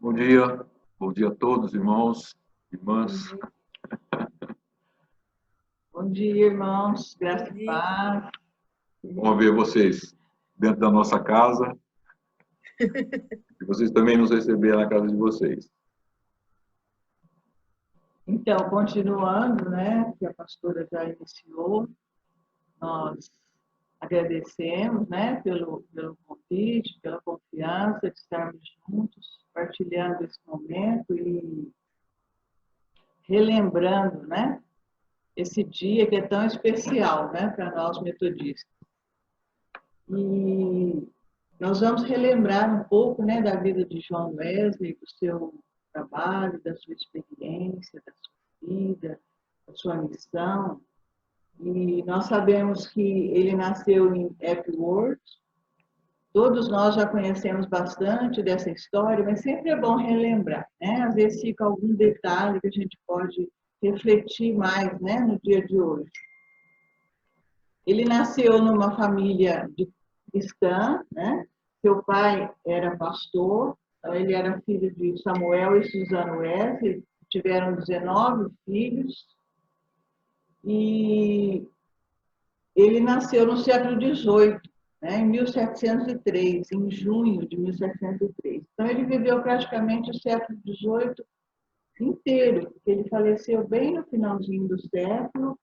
Bom dia a todos, irmãos, irmãs. Bom dia, irmãos, graça e paz. Bom ver vocês dentro da nossa casa e vocês também nos receberem na casa de vocês. Então, continuando, né, que a pastora já iniciou, nós agradecemos, né, pelo convite, pela confiança de estarmos juntos, partilhando esse momento e relembrando, né, esse dia que é tão especial, né, para nós metodistas. E nós vamos relembrar um pouco, né, da vida de John Wesley, do seu trabalho, da sua experiência, da sua vida, da sua missão. E nós sabemos que ele nasceu em Epworth. Todos nós já conhecemos bastante dessa história, mas sempre é bom relembrar, né? Às vezes fica algum detalhe que a gente pode refletir mais, né, no dia de hoje. Ele nasceu numa família cristã, né? Seu pai era pastor, então ele era filho de Samuel e Susana Wesley, tiveram 19 filhos, e ele nasceu no século XVIII, né, em 1703, em junho de 1703. Então ele viveu praticamente o século XVIII inteiro, porque ele faleceu bem no finalzinho do século,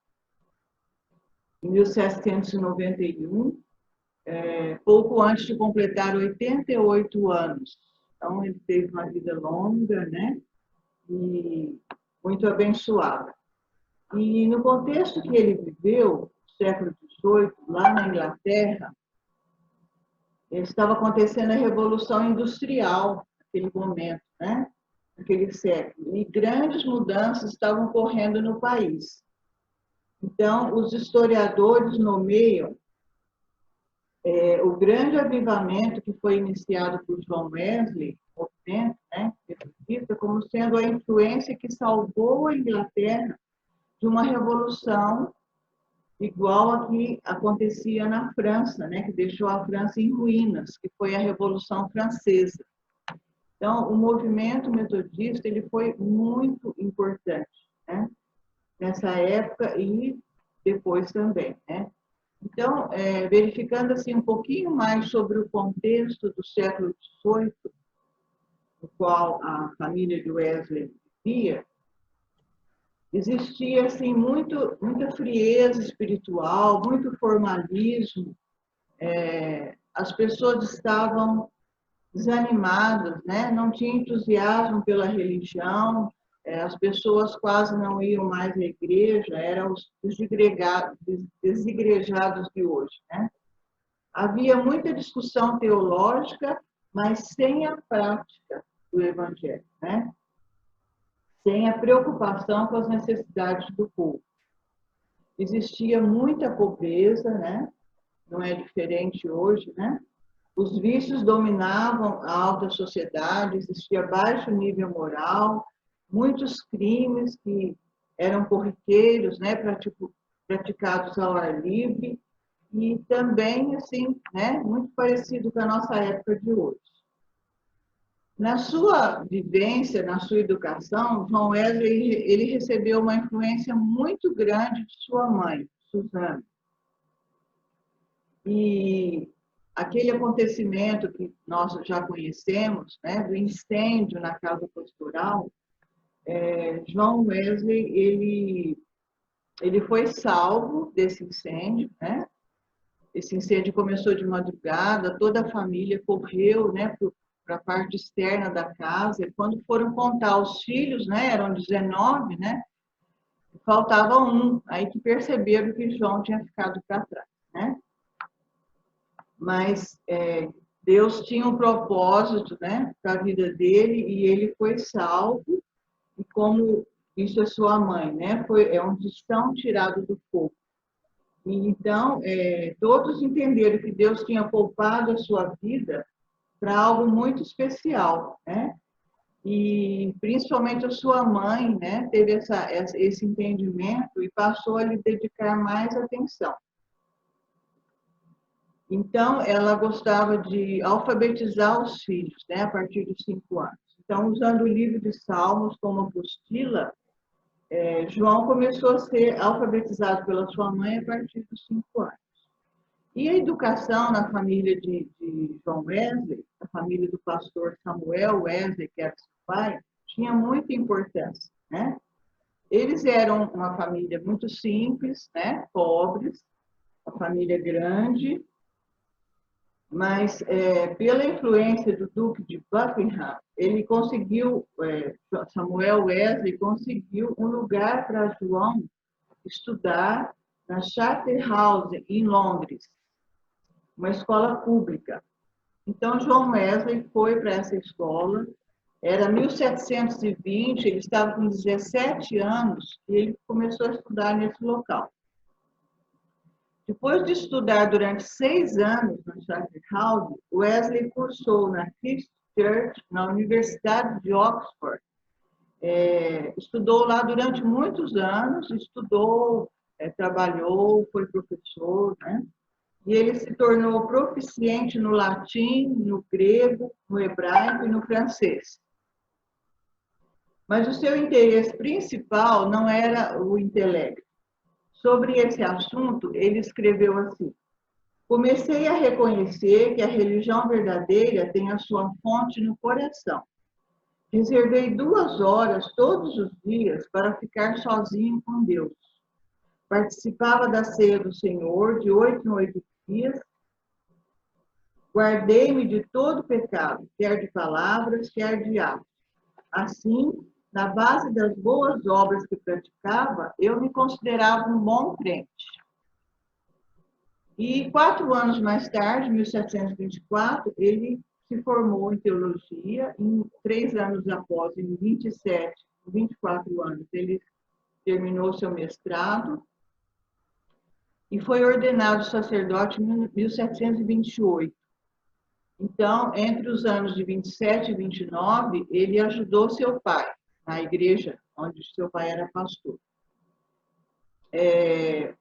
em 1791, pouco antes de completar 88 anos. Então, ele teve uma vida longa, né? E muito abençoada. E no contexto que ele viveu, no século XVIII, lá na Inglaterra, estava acontecendo a Revolução Industrial, naquele momento, né? Naquele século. E grandes mudanças estavam ocorrendo no país. Então, os historiadores nomeiam o grande avivamento que foi iniciado por John Wesley, né, como sendo a influência que salvou a Inglaterra de uma revolução igual a que acontecia na França, né, que deixou a França em ruínas, que foi a Revolução Francesa. Então, o movimento metodista ele foi muito importante, né, nessa época e depois também, né? Então, verificando assim um pouquinho mais sobre o contexto do século XVIII, no qual a família de Wesley vivia, existia assim muita frieza espiritual, muito formalismo. As pessoas estavam desanimadas, né? Não tinha entusiasmo pela religião. As pessoas quase não iam mais à igreja, eram os desigrejados de hoje, né? Havia muita discussão teológica, mas sem a prática do evangelho, né? Sem a preocupação com as necessidades do povo. Existia muita pobreza, né? Não é diferente hoje, né? Os vícios dominavam a alta sociedade, existia baixo nível moral, muitos crimes que eram corriqueiros, né, praticados ao ar livre, e também, assim, né, muito parecido com a nossa época de hoje. Na sua vivência, na sua educação, John Wesley ele recebeu uma influência muito grande de sua mãe, Susana. E aquele acontecimento que nós já conhecemos, né, do incêndio na casa pastoral, John Wesley ele foi salvo desse incêndio, né? Esse incêndio começou de madrugada, toda a família correu, né, para a parte externa da casa, e quando foram contar os filhos, né, eram 19, né, faltava um, aí que perceberam que João tinha ficado para trás, né? Mas Deus tinha um propósito, né, para a vida dele, e ele foi salvo, e como isso é sua mãe, né, é um cristão tirado do fogo. E então, todos entenderam que Deus tinha poupado a sua vida para algo muito especial, né? E principalmente a sua mãe, né, teve esse entendimento e passou a lhe dedicar mais atenção. Então, ela gostava de alfabetizar os filhos, né, a partir dos 5 anos. Então, usando o livro de Salmos como apostila, João começou a ser alfabetizado pela sua mãe a partir dos 5 anos. E a educação na família de John Wesley, a família do pastor Samuel Wesley, que era seu pai, tinha muita importância, né? Eles eram uma família muito simples, né? Pobres, uma família grande, mas pela influência do Duque de Buckingham, ele conseguiu, Samuel Wesley conseguiu um lugar para João estudar na Charterhouse, em Londres, uma escola pública. Então, João Wesley foi para essa escola, era 1720, ele estava com 17 anos e ele começou a estudar nesse local. Depois de estudar durante 6 anos na Charterhouse, Wesley cursou na Christ Church, na Universidade de Oxford. Estudou lá durante muitos anos, estudou, trabalhou, foi professor, né? E ele se tornou proficiente no latim, no grego, no hebraico e no francês. Mas o seu interesse principal não era o intelecto. Sobre esse assunto, ele escreveu assim: comecei a reconhecer que a religião verdadeira tem a sua fonte no coração. Reservei 2 horas todos os dias para ficar sozinho com Deus. Participava da ceia do Senhor de 8 em 8 dias. Guardei-me de todo pecado, quer de palavras, quer de atos. Assim, na base das boas obras que praticava, eu me considerava um bom crente. E 4 anos mais tarde, em 1724, ele se formou em teologia. Em 3 anos após, em 24 anos, ele terminou seu mestrado e foi ordenado sacerdote em 1728. Então, entre os anos de 27 e 29, ele ajudou seu pai na igreja onde seu pai era pastor. Em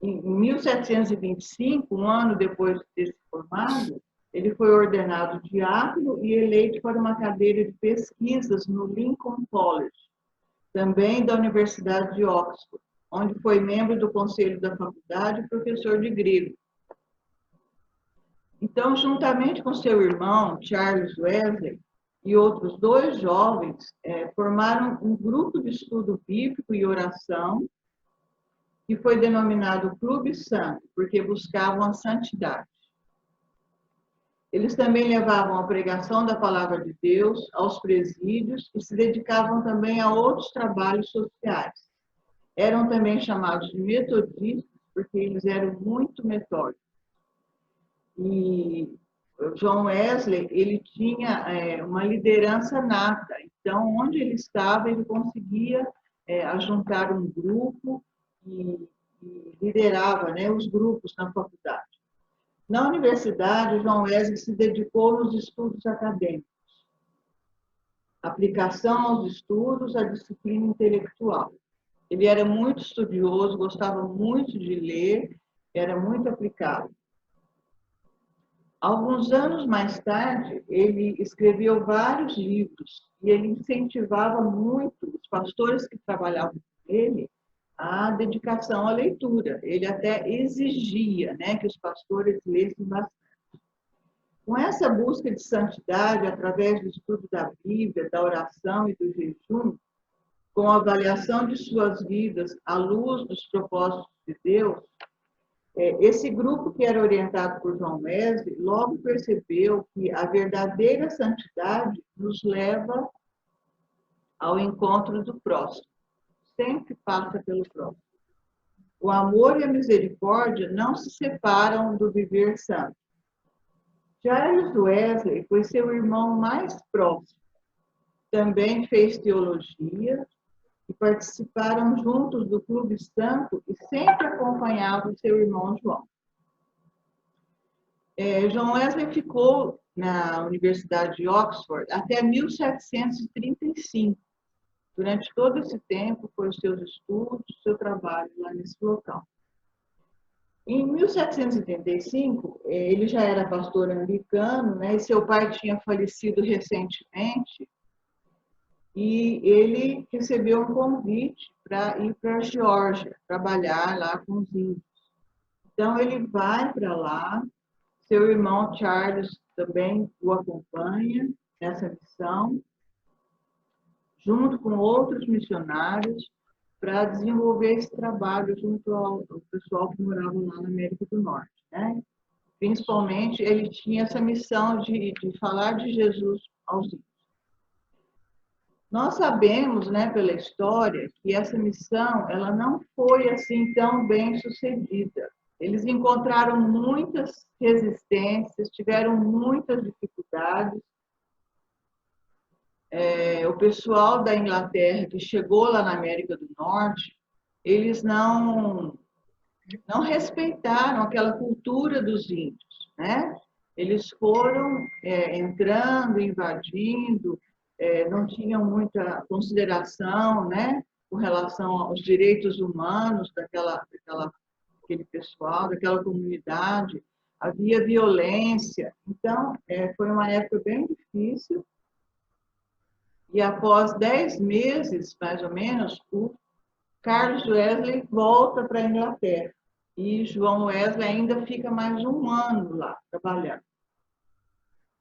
1725, um ano depois de ter se formado, ele foi ordenado diácono e eleito para uma cadeira de pesquisas no Lincoln College, também da Universidade de Oxford, onde foi membro do conselho da faculdade e professor de grego. Então, juntamente com seu irmão, Charles Wesley, e outros 2 jovens, formaram um grupo de estudo bíblico e oração, que foi denominado Clube Santo, porque buscavam a santidade. Eles também levavam a pregação da palavra de Deus aos presídios e se dedicavam também a outros trabalhos sociais. Eram também chamados de metodistas, porque eles eram muito metódicos. E John Wesley, ele tinha uma liderança nata. Então, onde ele estava, ele conseguia ajuntar um grupo e liderava, né, os grupos na faculdade. Na universidade, John Wesley se dedicou nos estudos acadêmicos, aplicação aos estudos, à disciplina intelectual. Ele era muito estudioso, gostava muito de ler, era muito aplicado. Alguns anos mais tarde, ele escreveu vários livros e ele incentivava muito os pastores que trabalhavam com ele a dedicação à leitura. Ele até exigia, né, que os pastores lessem bastante. Com essa busca de santidade, através do estudo da Bíblia, da oração e do jejum, com a avaliação de suas vidas à luz dos propósitos de Deus, esse grupo que era orientado por John Wesley logo percebeu que a verdadeira santidade nos leva ao encontro do próximo. Sempre passa pelo próximo. O amor e a misericórdia não se separam do viver santo. Charles Wesley foi seu irmão mais próximo. Também fez teologia e participaram juntos do Clube Santo e sempre acompanhavam seu irmão João. John Wesley ficou na Universidade de Oxford até 1735. Durante todo esse tempo, foi os seus estudos, o seu trabalho lá nesse local. Em 1785, ele já era pastor anglicano, né, e seu pai tinha falecido recentemente, e ele recebeu um convite para ir para a Geórgia, trabalhar lá com os índios. Então, ele vai para lá, seu irmão Charles também o acompanha nessa missão, junto com outros missionários, para desenvolver esse trabalho junto ao pessoal que morava lá na América do Norte, né? Principalmente, ele tinha essa missão de falar de Jesus aos índios. Nós sabemos, né, pela história, que essa missão ela não foi assim tão bem sucedida. Eles encontraram muitas resistências, tiveram muitas dificuldades. O pessoal da Inglaterra que chegou lá na América do Norte, eles não respeitaram aquela cultura dos índios, né? Eles foram entrando, invadindo, não tinham muita consideração, né, com relação aos direitos humanos daquele pessoal, daquela comunidade. Havia violência. Então, foi uma época bem difícil. E após 10 meses, mais ou menos, o Carlos Wesley volta para a Inglaterra. E João Wesley ainda fica mais um ano lá, trabalhando.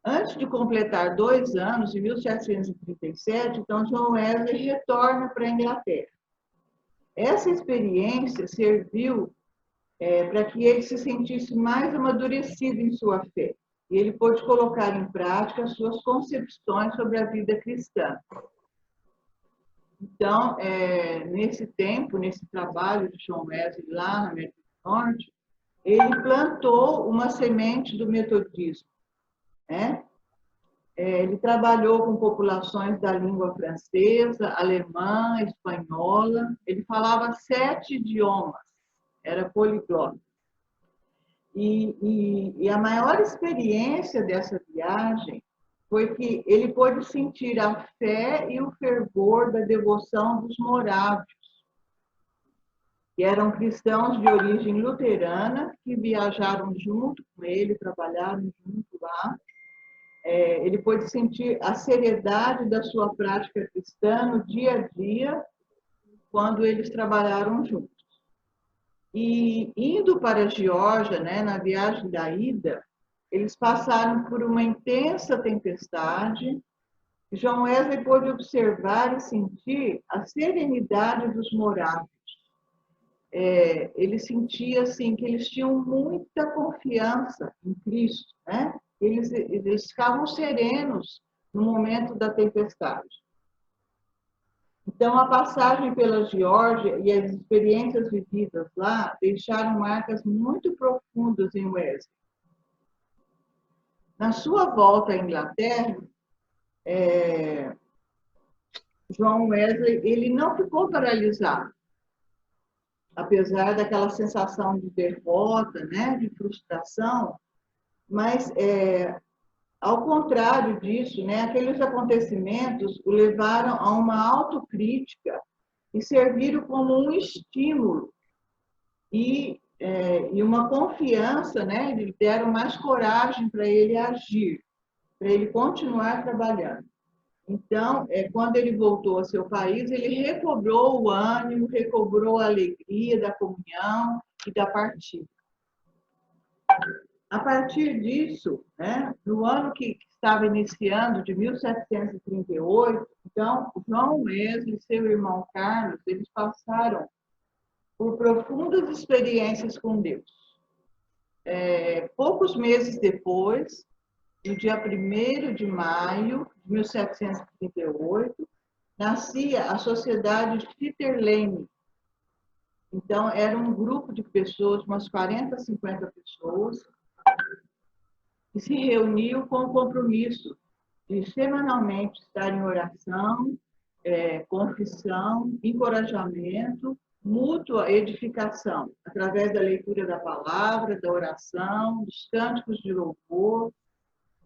Antes de completar 2 anos, em 1737, então, João Wesley retorna para a Inglaterra. Essa experiência serviu para que ele se sentisse mais amadurecido em sua fé. E ele pôde colocar em prática as suas concepções sobre a vida cristã. Então, nesse tempo, nesse trabalho de João Wesley lá na América do Norte, ele plantou uma semente do metodismo, né? Ele trabalhou com populações da língua francesa, alemã, espanhola. Ele falava 7 idiomas, era poliglota. E a maior experiência dessa viagem foi que ele pôde sentir a fé e o fervor da devoção dos morávios, que eram cristãos de origem luterana, que viajaram junto com ele, trabalharam junto lá. Ele pôde sentir a seriedade da sua prática cristã no dia a dia, quando eles trabalharam juntos. E indo para a Geórgia, né, na viagem da ida, eles passaram por uma intensa tempestade. João Wesley pôde observar e sentir a serenidade dos morávios. Ele sentia assim que eles tinham muita confiança em Cristo, né? Eles ficavam serenos no momento da tempestade. Então, a passagem pela Geórgia e as experiências vividas lá deixaram marcas muito profundas em Wesley. Na sua volta à Inglaterra, João Wesley ele não ficou paralisado, apesar daquela sensação de derrota, né, de frustração, mas ao contrário disso, né, aqueles acontecimentos o levaram a uma autocrítica e serviram como um estímulo e uma confiança, né, lhe deram mais coragem para ele agir, para ele continuar trabalhando. Então, quando ele voltou ao seu país, ele recobrou o ânimo, recobrou a alegria da comunhão e da partilha. A partir disso, né, no ano que estava iniciando, de 1738, então, João Wesley e seu irmão Carlos, eles passaram por profundas experiências com Deus. Poucos meses depois, no dia 1º de maio de 1738, nascia a Sociedade Fetter Lane. Então, era um grupo de pessoas, umas 40, 50 pessoas, que se reuniu com o compromisso de semanalmente estar em oração, confissão, encorajamento, mútua edificação, através da leitura da palavra, da oração, dos cânticos de louvor.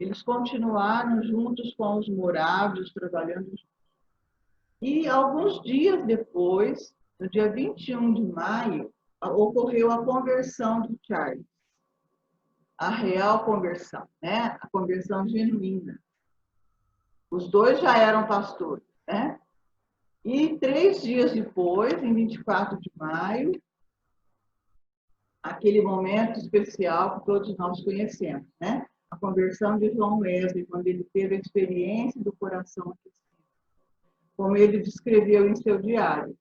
Eles continuaram juntos com os morávios, trabalhando juntos. E alguns dias depois, no dia 21 de maio, ocorreu a conversão do Charles. A real conversão, né? A conversão genuína. Os dois já eram pastores, né? E 3 dias depois, em 24 de maio, aquele momento especial que todos nós conhecemos, né? A conversão de João Wesley, quando ele teve a experiência do coração aquecido, como ele descreveu em seu diário.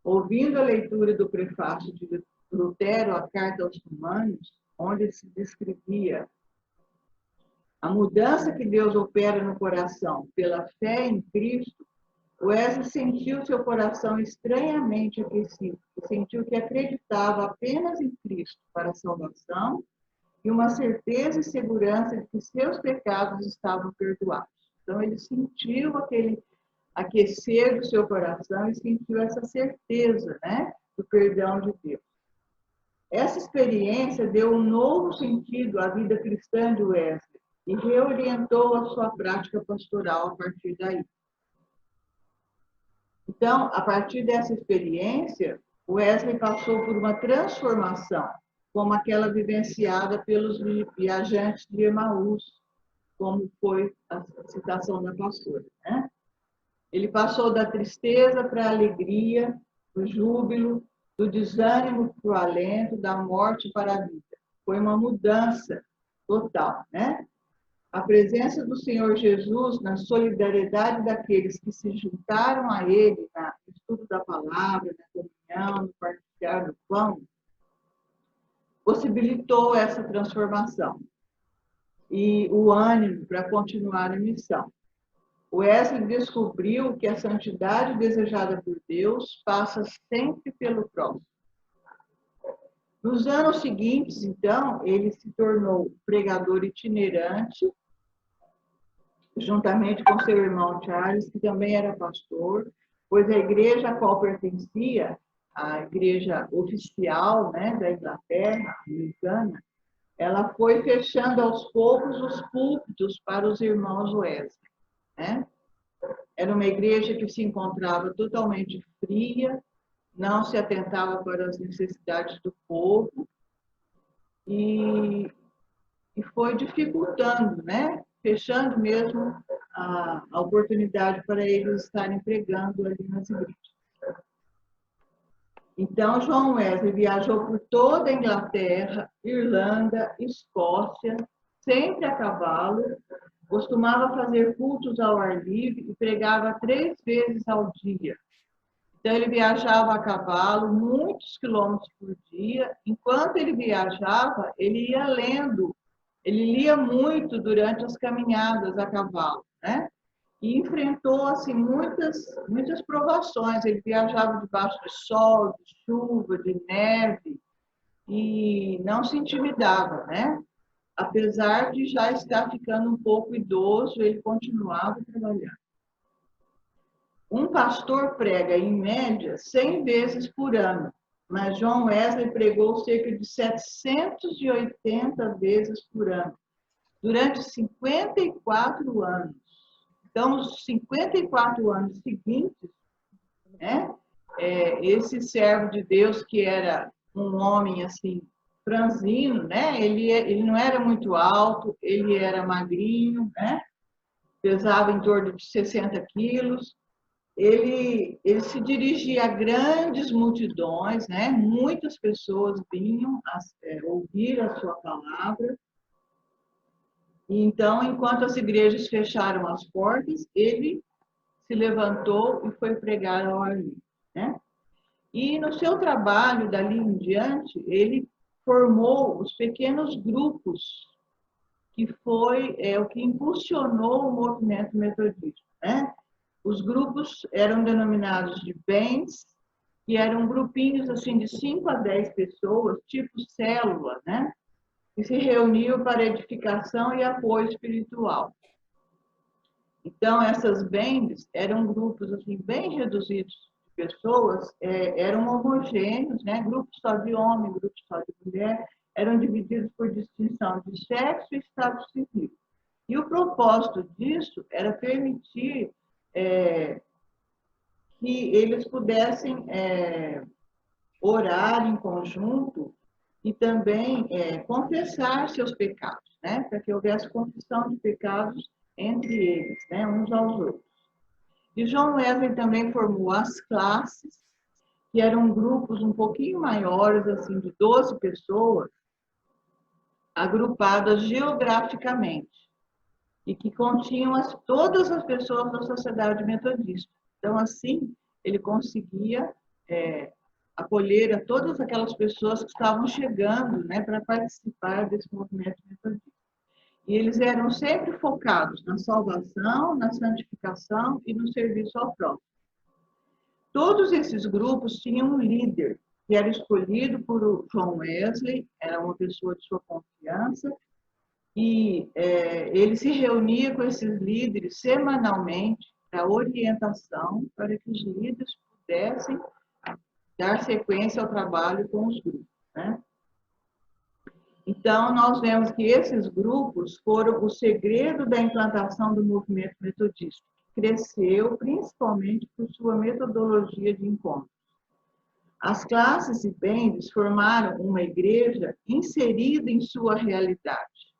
Ouvindo a leitura do prefácio de Lutero à Carta aos Romanos, onde se descrevia a mudança que Deus opera no coração pela fé em Cristo, Wesley sentiu seu coração estranhamente aquecido e sentiu que acreditava apenas em Cristo para a salvação e uma certeza e segurança de que seus pecados estavam perdoados. Então, ele sentiu aquele aquecer do seu coração e sentiu essa certeza, né, do perdão de Deus. Essa experiência deu um novo sentido à vida cristã de Wesley e reorientou a sua prática pastoral a partir daí. Então, a partir dessa experiência, Wesley passou por uma transformação, como aquela vivenciada pelos viajantes de Emaús, como foi a citação da pastora, né? Ele passou da tristeza para a alegria, do júbilo, do desânimo para o alento, da morte para a vida. Foi uma mudança total, né? A presença do Senhor Jesus na solidariedade daqueles que se juntaram a Ele no estudo da palavra, na comunhão, no partilhar do pão, possibilitou essa transformação e o ânimo para continuar a missão. Wesley descobriu que a santidade desejada por Deus passa sempre pelo próximo. Nos anos seguintes, então, ele se tornou pregador itinerante, juntamente com seu irmão Charles, que também era pastor, pois a igreja a qual pertencia, a igreja oficial, né, da Inglaterra, americana, ela foi fechando aos poucos os púlpitos para os irmãos Wesley, né? Era uma igreja que se encontrava totalmente fria, não se atentava para as necessidades do povo e foi dificultando, né? Fechando mesmo a oportunidade para eles estarem pregando ali nas igrejas. Então, João Wesley viajou por toda a Inglaterra, Irlanda, Escócia, sempre a cavalo, costumava fazer cultos ao ar livre e pregava 3 vezes ao dia. Então, ele viajava a cavalo, muitos quilômetros por dia. Enquanto ele viajava, ele ia lendo. Ele lia muito durante as caminhadas a cavalo, né? E enfrentou assim muitas provações. Ele viajava debaixo de sol, de chuva, de neve e não se intimidava, né? Apesar de já estar ficando um pouco idoso, ele continuava trabalhando. Um pastor prega, em média, 100 vezes por ano, mas João Wesley pregou cerca de 780 vezes por ano, durante 54 anos. Então, nos 54 anos seguintes, né, esse servo de Deus, que era um homem assim, franzino, né, ele não era muito alto, ele era magrinho, né, pesava em torno de 60 quilos. Ele se dirigia a grandes multidões, né? Muitas pessoas vinham ouvir a sua palavra. E então, enquanto as igrejas fecharam as portas, ele se levantou e foi pregar ao ar livre, né? E no seu trabalho, dali em diante, ele formou os pequenos grupos, que foi o que impulsionou o movimento metodista, né? Os grupos eram denominados de bands, que eram grupinhos assim de 5 a 10 pessoas, tipo célula, né? Que se reuniam para edificação e apoio espiritual. Então, essas bands eram grupos assim bem reduzidos de pessoas, eram homogêneos, né? Grupos só de homem, grupos só de mulher, eram divididos por distinção de sexo e estado civil. E o propósito disso era permitir que eles pudessem orar em conjunto e também confessar seus pecados, né? Para que houvesse confissão de pecados entre eles, né? Uns aos outros. E John Wesley também formou as classes, que eram grupos um pouquinho maiores, assim, de 12 pessoas, agrupadas geograficamente, e que continham todas as pessoas da sociedade metodista. Então, assim, ele conseguia acolher a todas aquelas pessoas que estavam chegando, né, para participar desse movimento metodista. E eles eram sempre focados na salvação, na santificação e no serviço ao próximo. Todos esses grupos tinham um líder, que era escolhido por John Wesley, era uma pessoa de sua confiança, e ele se reunia com esses líderes semanalmente para orientação, para que os líderes pudessem dar sequência ao trabalho com os grupos, né? Então, nós vemos que esses grupos foram o segredo da implantação do movimento metodista, que cresceu principalmente por sua metodologia de encontro. As classes e bands formaram uma igreja inserida em sua realidade.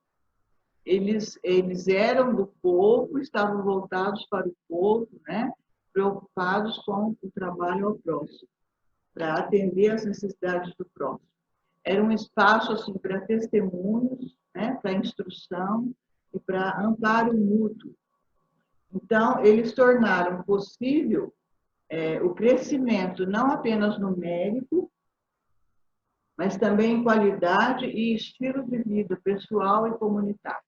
Eles eram do povo, estavam voltados para o povo, né? Preocupados com o trabalho ao próximo, para atender às necessidades do próximo. Era um espaço assim, para testemunhos, né? Para instrução e para amparo mútuo. Então, eles tornaram possível o crescimento não apenas numérico, mas também em qualidade e estilo de vida pessoal e comunitário.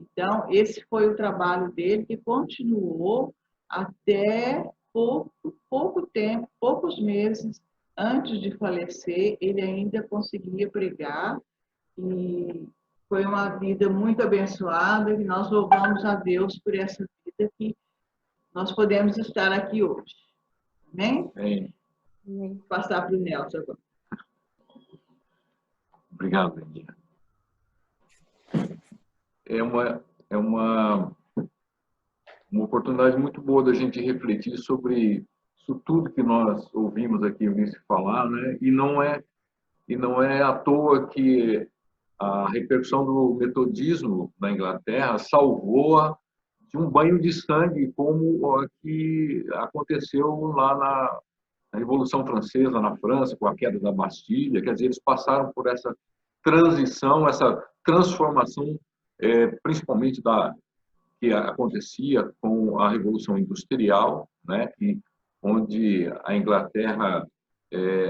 Então, esse foi o trabalho dele, que continuou até pouco tempo, poucos meses antes de falecer, ele ainda conseguia pregar, e foi uma vida muito abençoada, e nós louvamos a Deus por essa vida que nós podemos estar aqui hoje. Amém? Amém. Vou passar para o Nelson agora. Obrigado, Lindinha. É uma oportunidade muito boa da gente refletir sobre isso tudo que nós ouvimos aqui o Vinícius falar, né? E não é à toa que a repercussão do metodismo na Inglaterra salvou-a de um banho de sangue, como o que aconteceu lá na Revolução Francesa, na França, com a queda da Bastilha. Quer dizer, eles passaram por essa transição, essa transformação, principalmente que acontecia com a Revolução Industrial, né? Onde a Inglaterra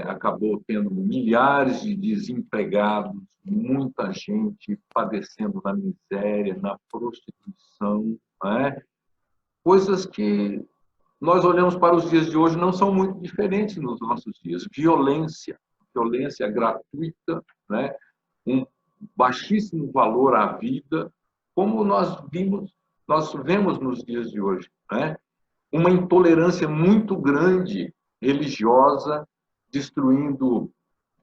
acabou tendo milhares de desempregados, muita gente padecendo na miséria, na prostituição, né? Coisas que nós olhamos para os dias de hoje não são muito diferentes nos nossos dias. Violência gratuita, né? Um baixíssimo valor à vida, como nós vemos nos dias de hoje, né? Uma intolerância muito grande religiosa, destruindo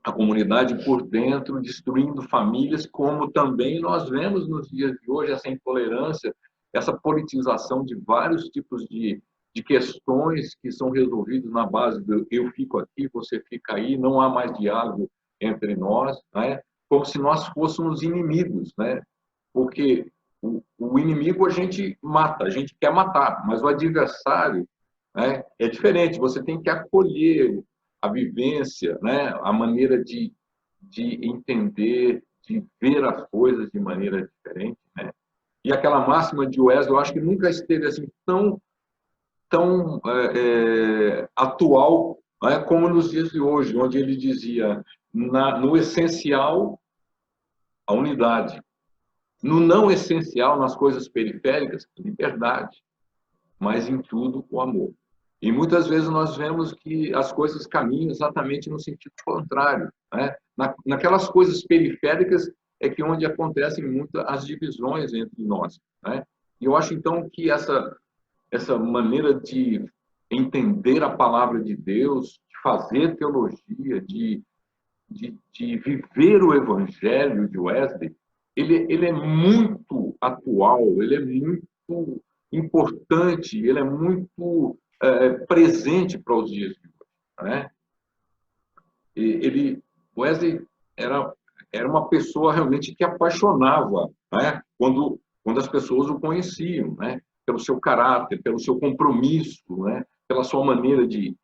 a comunidade por dentro, destruindo famílias, como também nós vemos nos dias de hoje essa intolerância, essa politização de vários tipos de questões que são resolvidas na base do eu fico aqui, você fica aí, não há mais diálogo entre nós, né? Como se nós fôssemos inimigos, né? Porque o inimigo a gente mata, a gente quer matar, mas o adversário, né, é diferente. Você tem que acolher a vivência, né, a maneira de entender, de ver as coisas de maneira diferente, né? E aquela máxima de Wesley, eu acho que nunca esteve assim tão atual, né, como nos dias de hoje, onde ele dizia no essencial a unidade. No não essencial, nas coisas periféricas, liberdade, mas em tudo o amor. E muitas vezes nós vemos que as coisas caminham exatamente no sentido contrário, né? Naquelas coisas periféricas é que onde acontecem muitas as divisões entre nós, né? E eu acho então que essa maneira de entender a palavra de Deus, de fazer teologia, de viver o evangelho de Wesley, ele é muito atual, ele é muito importante, ele é muito presente para os dias de hoje, né? Wesley era uma pessoa realmente que apaixonava, né? Quando as pessoas o conheciam, né? pelo seu caráter, pelo seu compromisso, né? Pela sua maneira de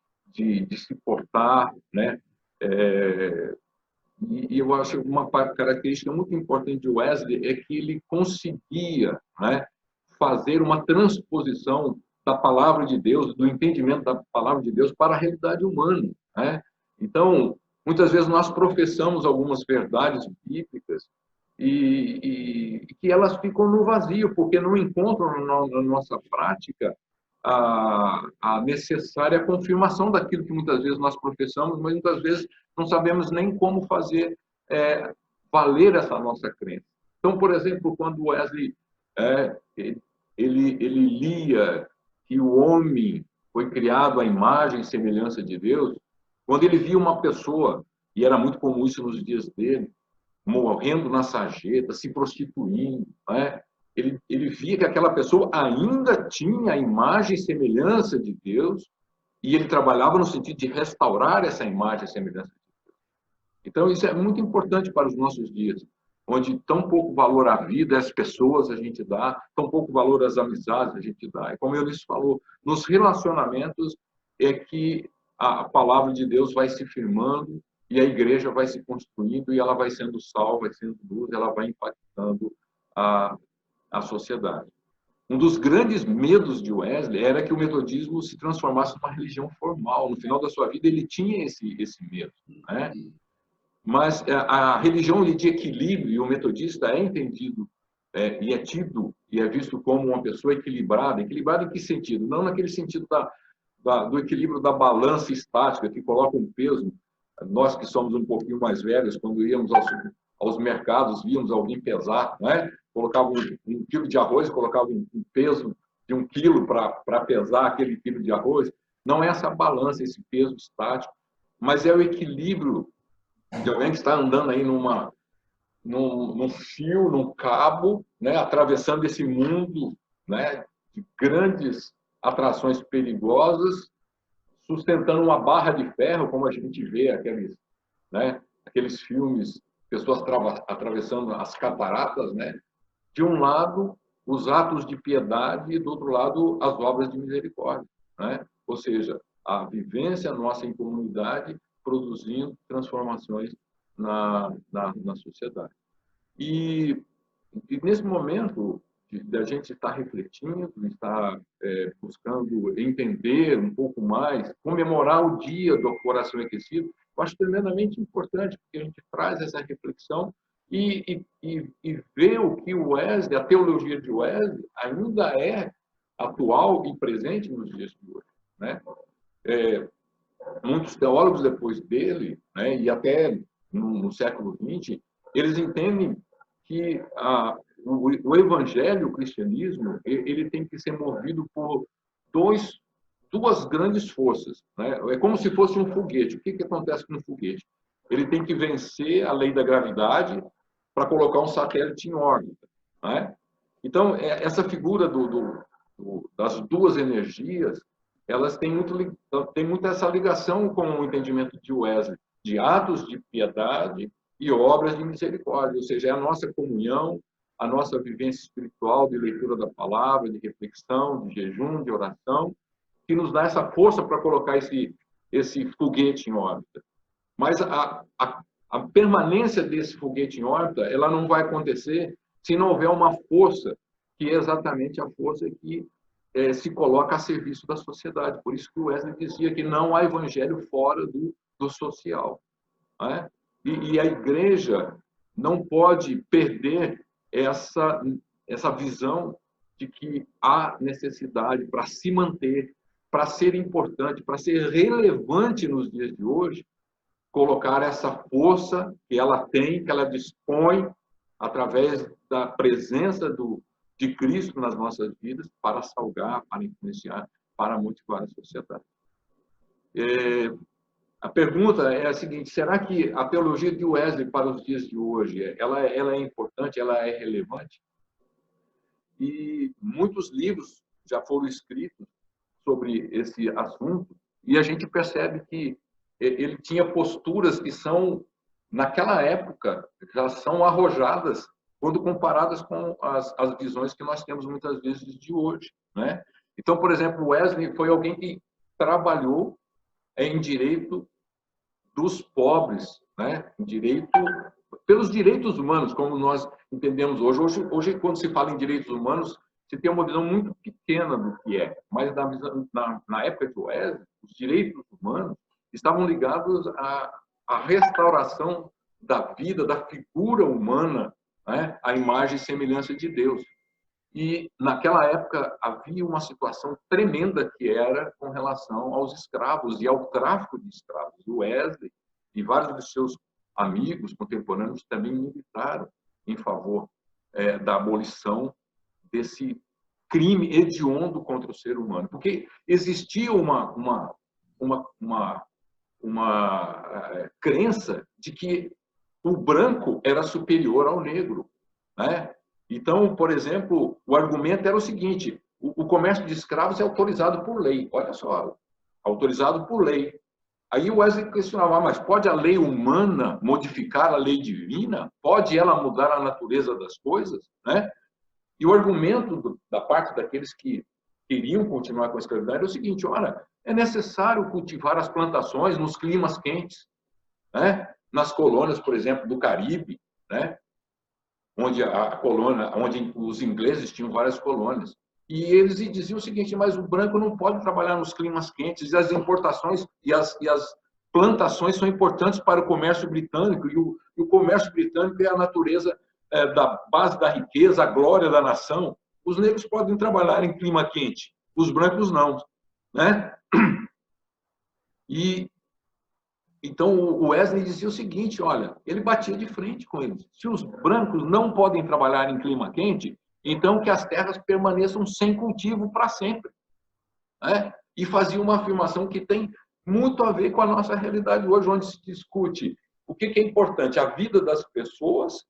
se portar, né? E eu acho uma característica muito importante de Wesley é que ele conseguia, né, fazer uma transposição da palavra de Deus, do entendimento da palavra de Deus para a realidade humana, né? Então, muitas vezes nós professamos algumas verdades bíblicas e que elas ficam no vazio, porque não encontram na nossa prática a necessária confirmação daquilo que muitas vezes nós professamos, mas muitas vezes não sabemos nem como fazer valer essa nossa crença. Então, por exemplo, quando Wesley ele lia que o homem foi criado à imagem e semelhança de Deus, quando ele via uma pessoa, e era muito comum isso nos dias dele, morrendo na sarjeta, se prostituindo, né? Ele via que aquela pessoa ainda tinha a imagem e semelhança de Deus e ele trabalhava no sentido de restaurar essa imagem e semelhança de Deus. Então, isso é muito importante para os nossos dias, onde tão pouco valor à vida, às pessoas a gente dá, tão pouco valor às amizades a gente dá. E como o Eunice falou, nos relacionamentos é que a palavra de Deus vai se firmando e a igreja vai se construindo e ela vai sendo sal, vai sendo luz, ela vai impactando a sociedade. Um dos grandes medos de Wesley era que o metodismo se transformasse numa religião formal. No final da sua vida, ele tinha esse medo, né? Mas a religião de equilíbrio, e o metodista é entendido e é tido e é visto como uma pessoa equilibrada. Equilibrada em que sentido? Não naquele sentido do equilíbrio da balança estática, que coloca um peso. Nós que somos um pouquinho mais velhos, quando íamos aos mercados, víamos alguém pesar, né? Colocava um quilo de arroz, colocava um peso de 1 quilo para pesar aquele quilo de arroz. Não é essa balança, esse peso estático, mas é o equilíbrio de alguém que está andando aí num fio, num cabo, né? Atravessando esse mundo, né? De grandes atrações perigosas, sustentando uma barra de ferro, como a gente vê aqueles filmes, pessoas atravessando as cataratas, né? De um lado, os atos de piedade e, do outro lado, as obras de misericórdia, né? Ou seja, a vivência nossa em comunidade produzindo transformações na sociedade. E nesse momento da gente estar refletindo, estar buscando entender um pouco mais, comemorar o dia do coração aquecido, eu acho tremendamente importante, porque a gente traz essa reflexão e vê o que o Wesley, a teologia de Wesley, ainda é atual e presente nos dias de hoje, né? Muitos teólogos depois dele, né, e até no século XX, eles entendem que o evangelho, o cristianismo, ele tem que ser movido por duas grandes forças, né? É como se fosse um foguete. O que acontece com um foguete? Ele tem que vencer a lei da gravidade para colocar um satélite em órbita, né? Então, essa figura das duas energias, elas têm muito essa ligação com o entendimento de Wesley, de atos de piedade e obras de misericórdia, ou seja, é a nossa comunhão, a nossa vivência espiritual de leitura da palavra, de reflexão, de jejum, de oração, que nos dá essa força para colocar esse foguete em órbita. Mas a permanência desse foguete em órbita, ela não vai acontecer se não houver uma força, que é exatamente a força que se coloca a serviço da sociedade. Por isso que o Wesley dizia que não há evangelho fora do social, né? E a igreja não pode perder essa visão de que há necessidade para se manter, para ser importante, para ser relevante nos dias de hoje, colocar essa força que ela tem, que ela dispõe através da presença de Cristo nas nossas vidas para salgar, para influenciar, para motivar a sociedade. A pergunta é a seguinte: será que a teologia de Wesley para os dias de hoje ela é importante, ela é relevante? E muitos livros já foram escritos sobre esse assunto e a gente percebe que ele tinha posturas que são, naquela época, já são arrojadas quando comparadas com as visões que nós temos muitas vezes de hoje, né? Então, por exemplo, Wesley foi alguém que trabalhou em direito dos pobres, né? Em direito pelos direitos humanos, como nós entendemos hoje. Hoje, quando se fala em direitos humanos, se tem uma visão muito pequena do que é, mas na época de Wesley, os direitos humanos estavam ligados à restauração da vida, da figura humana, né? À imagem e semelhança de Deus. E, naquela época, havia uma situação tremenda que era com relação aos escravos e ao tráfico de escravos. O Wesley e vários de seus amigos contemporâneos também militaram em favor da abolição desse crime hediondo contra o ser humano. Porque existia uma crença de que o branco era superior ao negro, né? Então, por exemplo, o argumento era o seguinte: o comércio de escravos é autorizado por lei. Olha só, autorizado por lei. Aí o Wesley questionava, mas pode a lei humana modificar a lei divina? Pode ela mudar a natureza das coisas? Né? E o argumento da parte daqueles que queriam continuar com a escravidão era o seguinte: olha, é necessário cultivar as plantações nos climas quentes, né? Nas colônias, por exemplo, do Caribe, né? Onde os ingleses tinham várias colônias. E eles diziam o seguinte: mas o branco não pode trabalhar nos climas quentes, e as importações e as plantações são importantes para o comércio britânico, e o comércio britânico é a natureza da base da riqueza, a glória da nação. Os negros podem trabalhar em clima quente, os brancos não, né? E então, o Wesley dizia o seguinte, olha, ele batia de frente com eles. Se os brancos não podem trabalhar em clima quente, então que as terras permaneçam sem cultivo para sempre, né? E fazia uma afirmação que tem muito a ver com a nossa realidade hoje, onde se discute o que é importante, a vida das pessoas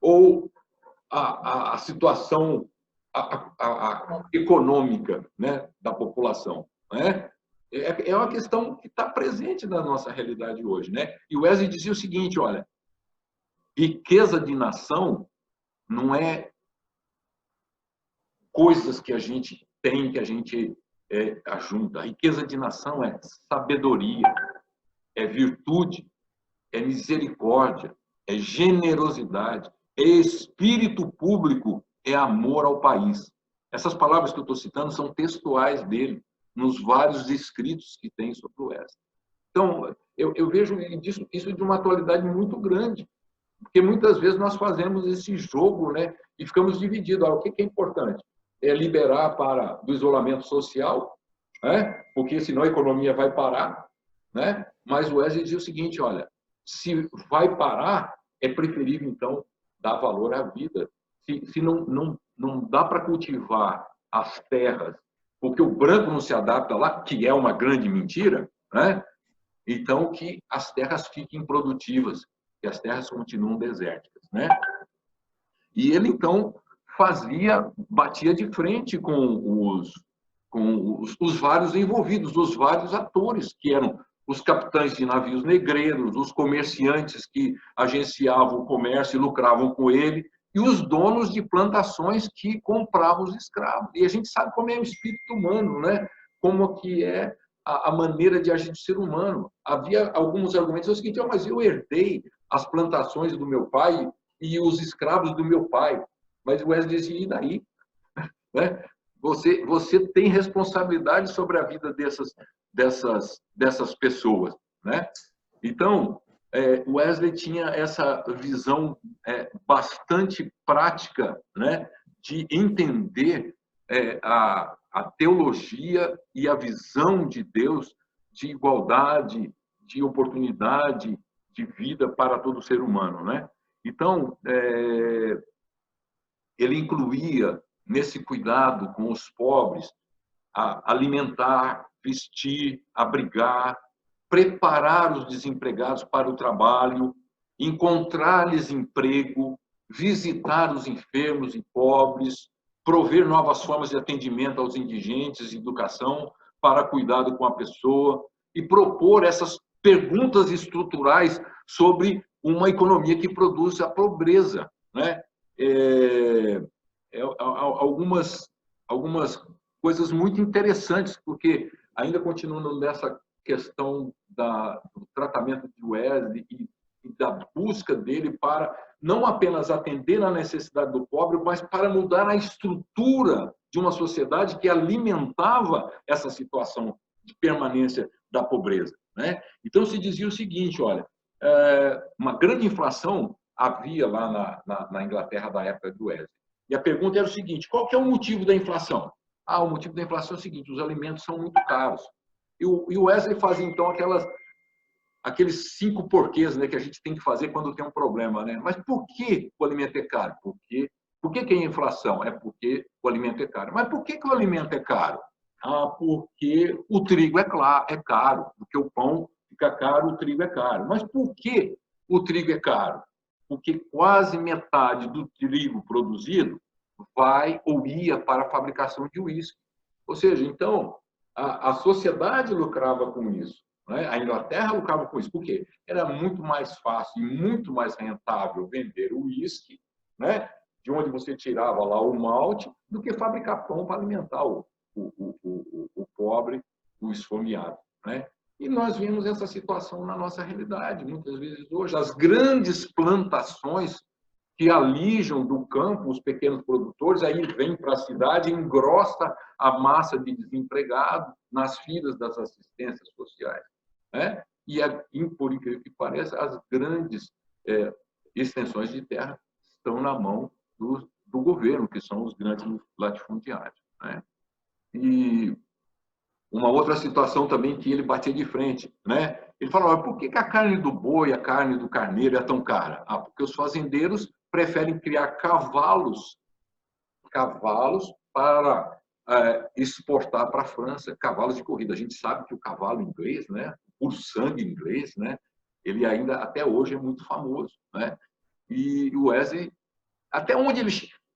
ou a situação econômica, né, da população, né? É uma questão que está presente na nossa realidade hoje, né? E o Wesley dizia o seguinte, olha, riqueza de nação não é coisas que a gente tem, que a gente ajunta. A riqueza de nação é sabedoria, é virtude, é misericórdia, é generosidade, é espírito público, é amor ao país. Essas palavras que eu estou citando são textuais dele, nos vários escritos que tem sobre o Wesley. Então, eu vejo isso de uma atualidade muito grande, porque muitas vezes nós fazemos esse jogo, né, e ficamos divididos. O que é importante? É liberar do isolamento social, né, porque senão a economia vai parar, né? Mas o Wesley dizia o seguinte, olha, se vai parar, é preferível, então, dar valor à vida. Se não dá para cultivar as terras, porque o branco não se adapta lá, que é uma grande mentira, né? Então, que as terras fiquem produtivas, que as terras continuam desérticas, né? E ele, então, batia de frente com os vários envolvidos, os vários atores, que eram os capitães de navios negreiros, os comerciantes que agenciavam o comércio e lucravam com ele, e os donos de plantações que compravam os escravos. E a gente sabe como é o espírito humano, né? Como que é a maneira de agir do ser humano. Havia alguns argumentos, é o seguinte, mas eu herdei as plantações do meu pai e os escravos do meu pai. Mas o Wesley dizia, e daí? Né? Você tem responsabilidade sobre a vida dessas pessoas, né? Então, o Wesley tinha essa visão bastante prática, né, de entender a teologia e a visão de Deus de igualdade, de oportunidade, de vida para todo ser humano, né? Então, ele incluía nesse cuidado com os pobres a alimentar, vestir, abrigar, preparar os desempregados para o trabalho, encontrar-lhes emprego, visitar os enfermos e pobres, prover novas formas de atendimento aos indigentes, educação para cuidado com a pessoa e propor essas perguntas estruturais sobre uma economia que produz a pobreza, né? algumas coisas muito interessantes, porque ainda continuando nessa questão do tratamento de Wesley e da busca dele para não apenas atender à necessidade do pobre, mas para mudar a estrutura de uma sociedade que alimentava essa situação de permanência da pobreza, né? Então, se dizia o seguinte, olha, uma grande inflação havia lá na Inglaterra da época do Wesley. E a pergunta era o seguinte, qual que é o motivo da inflação? O motivo da inflação é o seguinte, os alimentos são muito caros. E o Wesley fazia, então, aqueles 5 porquês, né, que a gente tem que fazer quando tem um problema, né? Mas por que o alimento é caro? Por que é inflação? É porque o alimento é caro. Mas por que o alimento é caro? Porque o trigo é caro, porque o pão fica caro, o trigo é caro. Mas por que o trigo é caro? Porque quase metade do trigo produzido vai ou ia para a fabricação de uísque. Ou seja, então, a sociedade lucrava com isso. A Inglaterra lucrava com isso, porque era muito mais fácil e muito mais rentável vender o uísque, né, de onde você tirava lá o malte, do que fabricar pão para alimentar o pobre, o esfomeado, né? E nós vemos essa situação na nossa realidade, muitas vezes hoje. As grandes plantações que alijam do campo os pequenos produtores, aí vem para a cidade e engrossa a massa de desempregados nas filas das assistências sociais, né? E, por incrível que pareça, as grandes extensões de terra estão na mão do governo, que são os grandes latifundiários, né? E uma outra situação também que ele batia de frente, né? Ele falava, por que a carne do boi, a carne do carneiro é tão cara? Porque os fazendeiros preferem criar cavalos para exportar para a França, cavalos de corrida. A gente sabe que o cavalo inglês, né, o sangue inglês, né, ele ainda até hoje é muito famoso, né? E o Wesley, até onde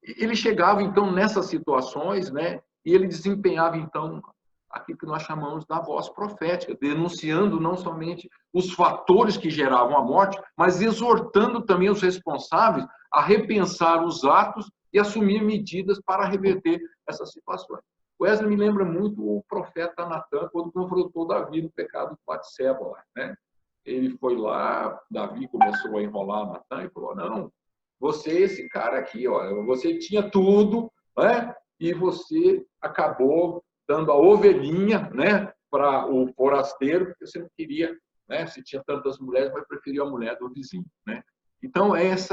ele chegava então nessas situações, né? E ele desempenhava então aquilo que nós chamamos da voz profética, denunciando não somente os fatores que geravam a morte, mas exortando também os responsáveis a repensar os atos e assumir medidas para reverter essas situações. Wesley me lembra muito o profeta Natan, quando confrontou Davi no pecado de Batseba, né? Ele foi lá, Davi começou a enrolar Natan e falou, não, você, esse cara aqui, olha, você tinha tudo, né? E você acabou dando a ovelhinha, né, para o forasteiro, porque você não queria, né, se tinha tantas mulheres, mas preferia a mulher do vizinho, né? Então, esse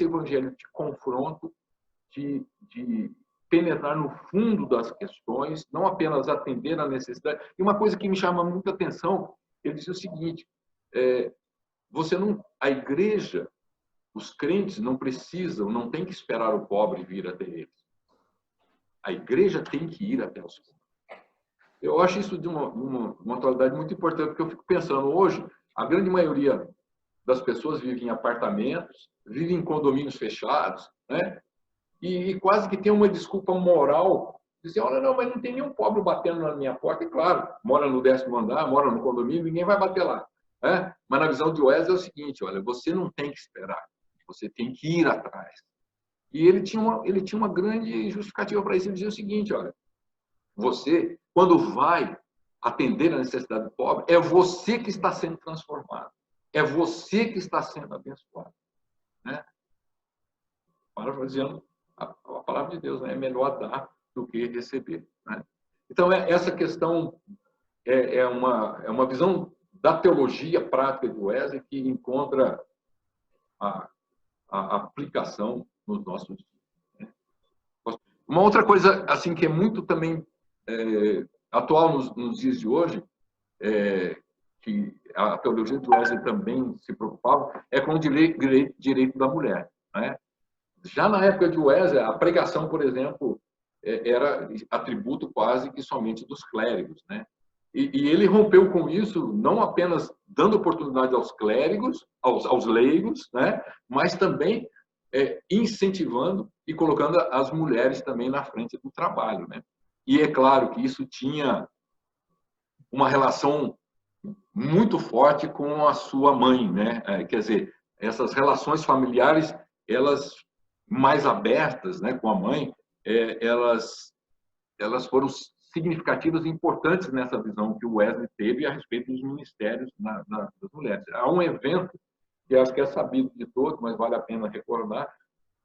evangelho de confronto, de penetrar no fundo das questões, não apenas atender à necessidade. E uma coisa que me chama muita atenção, ele disse o seguinte, a igreja, os crentes não precisam, não tem que esperar o pobre vir até eles. A igreja tem que ir até os pobres. Eu acho isso de uma atualidade muito importante, porque eu fico pensando, hoje, a grande maioria das pessoas vive em apartamentos, vive em condomínios fechados, né? E quase que tem uma desculpa moral, dizer, olha, não, mas não tem nenhum pobre batendo na minha porta. E claro, mora no 10º andar, mora no condomínio, ninguém vai bater lá, né? Mas na visão de Wesley é o seguinte, olha, você não tem que esperar, você tem que ir atrás. E ele tinha uma grande justificativa para isso. Ele dizia o seguinte, olha, você, quando vai atender a necessidade do pobre, é você que está sendo transformado. É você que está sendo abençoado, né? Parafraseando a palavra de Deus, né? É melhor dar do que receber, né? Então, essa questão é uma visão da teologia prática de Wesley que encontra a aplicação nos nossos dias, né? Uma outra coisa assim que é muito também atual nos dias de hoje, que a teologia de Wesley também se preocupava, é com o direito da mulher, né? Já na época de Wesley, a pregação, por exemplo, era atributo quase que somente dos clérigos, né? E ele rompeu com isso, não apenas dando oportunidade aos clérigos, aos leigos, né? Mas também incentivando e colocando as mulheres também na frente do trabalho, né? E é claro que isso tinha uma relação muito forte com a sua mãe, né? Quer dizer, essas relações familiares, elas mais abertas, né, com a mãe, elas foram significativas e importantes nessa visão que o Wesley teve a respeito dos ministérios das mulheres. Há um evento que acho que é sabido de todos, mas vale a pena recordar,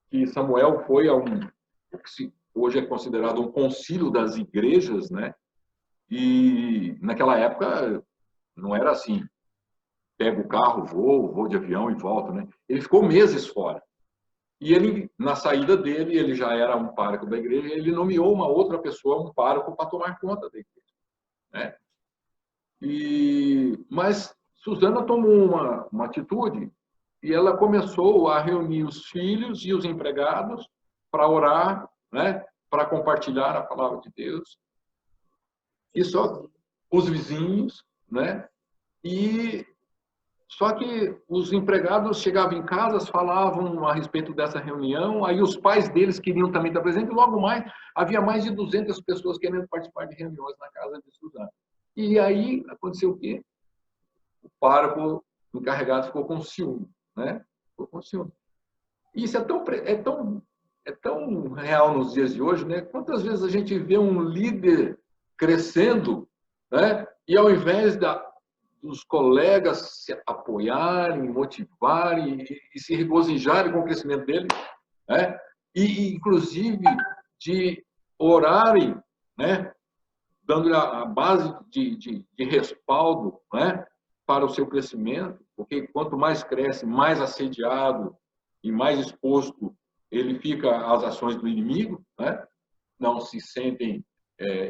que Samuel foi a o que hoje é considerado um concílio das igrejas, né? E naquela época não era assim, pega o carro, voo de avião e volta, né? Ele ficou meses fora. E ele, na saída dele, ele já era um pároco da igreja, ele nomeou uma outra pessoa, um pároco, para tomar conta da igreja, né? Mas Susana tomou uma atitude e ela começou a reunir os filhos e os empregados para orar, né? Para compartilhar a palavra de Deus. E só os vizinhos, né? E só que os empregados chegavam em casa, falavam a respeito dessa reunião, aí os pais deles queriam também estar presentes, e logo mais, havia mais de 200 pessoas querendo participar de reuniões na casa de Susana. E aí aconteceu o quê? O pároco encarregado ficou com ciúme, né? Ficou com ciúme. E isso é tão real nos dias de hoje, né? Quantas vezes a gente vê um líder crescendo, né? E ao invés dos colegas se apoiarem, motivarem e se regozijarem com o crescimento dele, né? E inclusive de orarem, né? Dando a base de respaldo, né? Para o seu crescimento, porque quanto mais cresce, mais assediado e mais exposto ele fica às ações do inimigo, né? Não se sentem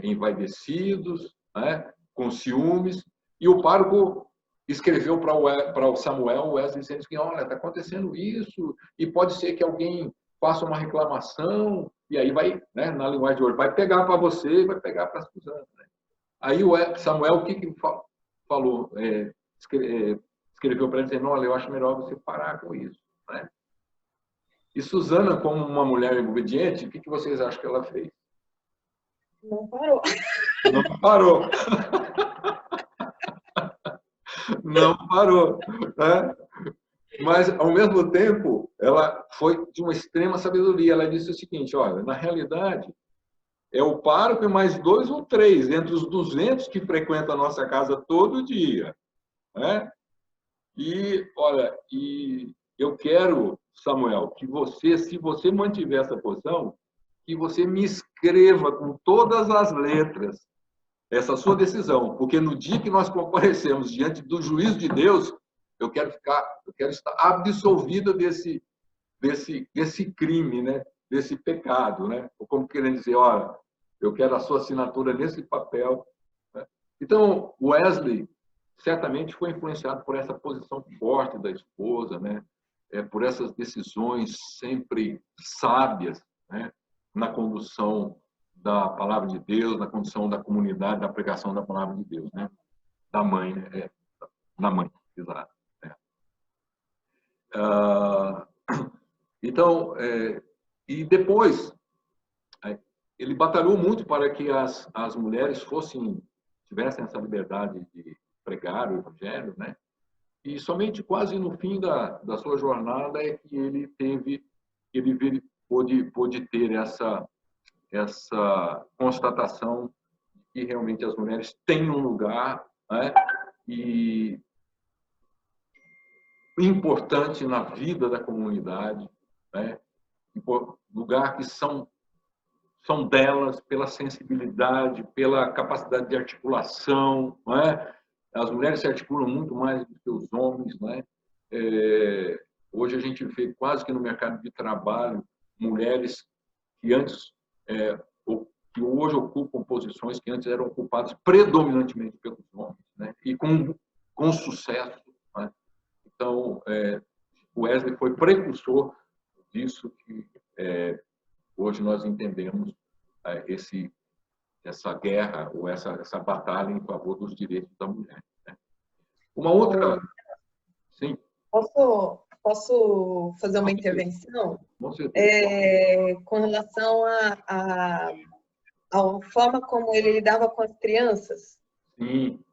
envaidecidos, né? Com ciúmes. E o pároco escreveu para o Samuel Wesley dizendo que, olha, está acontecendo isso, e pode ser que alguém faça uma reclamação, e aí vai, né, na linguagem de hoje, vai pegar para você e vai pegar para a Susana. Né? Aí o Samuel, o que falou? Escreveu para ele dizendo, olha, eu acho melhor você parar com isso. Né? E Susana, como uma mulher obediente, o que vocês acham que ela fez? Não parou. Não parou. Não parou. Né? Mas, ao mesmo tempo, ela foi de uma extrema sabedoria. Ela disse o seguinte, olha, na realidade, é o pároco e mais 2 ou 3, entre os 200 que frequentam a nossa casa todo dia. Né? E, olha, eu quero, Samuel, que você, se você mantiver essa posição, que você me escreva com todas as letras essa sua decisão, porque no dia que nós comparecemos diante do juízo de Deus, eu quero estar absolvida desse crime, né? Desse pecado, né? Ou como querendo dizer, olha, eu quero a sua assinatura nesse papel. Né? Então, Wesley certamente foi influenciado por essa posição forte da esposa, né? Por essas decisões sempre sábias, né? Na condução da palavra de Deus, na condição da comunidade, da pregação da palavra de Deus, né? Da mãe, né? Da mãe, exato. Né? Então, e depois, ele batalhou muito para que as mulheres tivessem essa liberdade de pregar o evangelho, né? E somente quase no fim da sua jornada é que ele pôde ter essa constatação de que realmente as mulheres têm um lugar, né? E importante na vida da comunidade, né? Lugar que são delas pela sensibilidade, pela capacidade de articulação, não é? As mulheres se articulam muito mais do que os homens, não é? Hoje a gente vê quase que no mercado de trabalho mulheres que antes que hoje ocupam posições que antes eram ocupadas predominantemente pelos homens, né? E com sucesso. Né? Então, Wesley foi precursor disso que hoje nós entendemos essa guerra ou essa batalha em favor dos direitos da mulher. Né? Uma outra... Sim. Posso fazer uma intervenção? Com relação à forma como ele lidava com as crianças? Sim.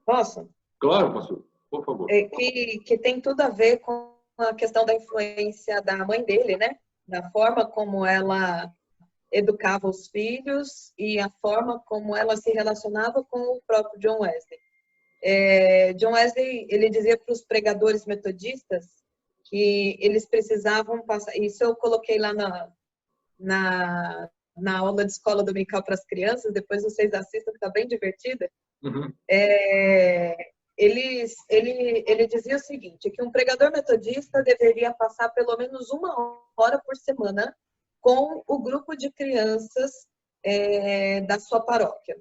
Posso? Claro, pastor. Por favor. Que tem tudo a ver com a questão da influência da mãe dele, né? da forma como ela educava os filhos e a forma como ela se relacionava com o próprio John Wesley. John Wesley, ele dizia para os pregadores metodistas que eles precisavam passar, isso eu coloquei lá na aula de escola dominical para as crianças, depois vocês assistam, que está bem divertida. Uhum. Ele dizia o seguinte, que um pregador metodista deveria passar pelo menos 1 hora por semana com o grupo de crianças da sua paróquia.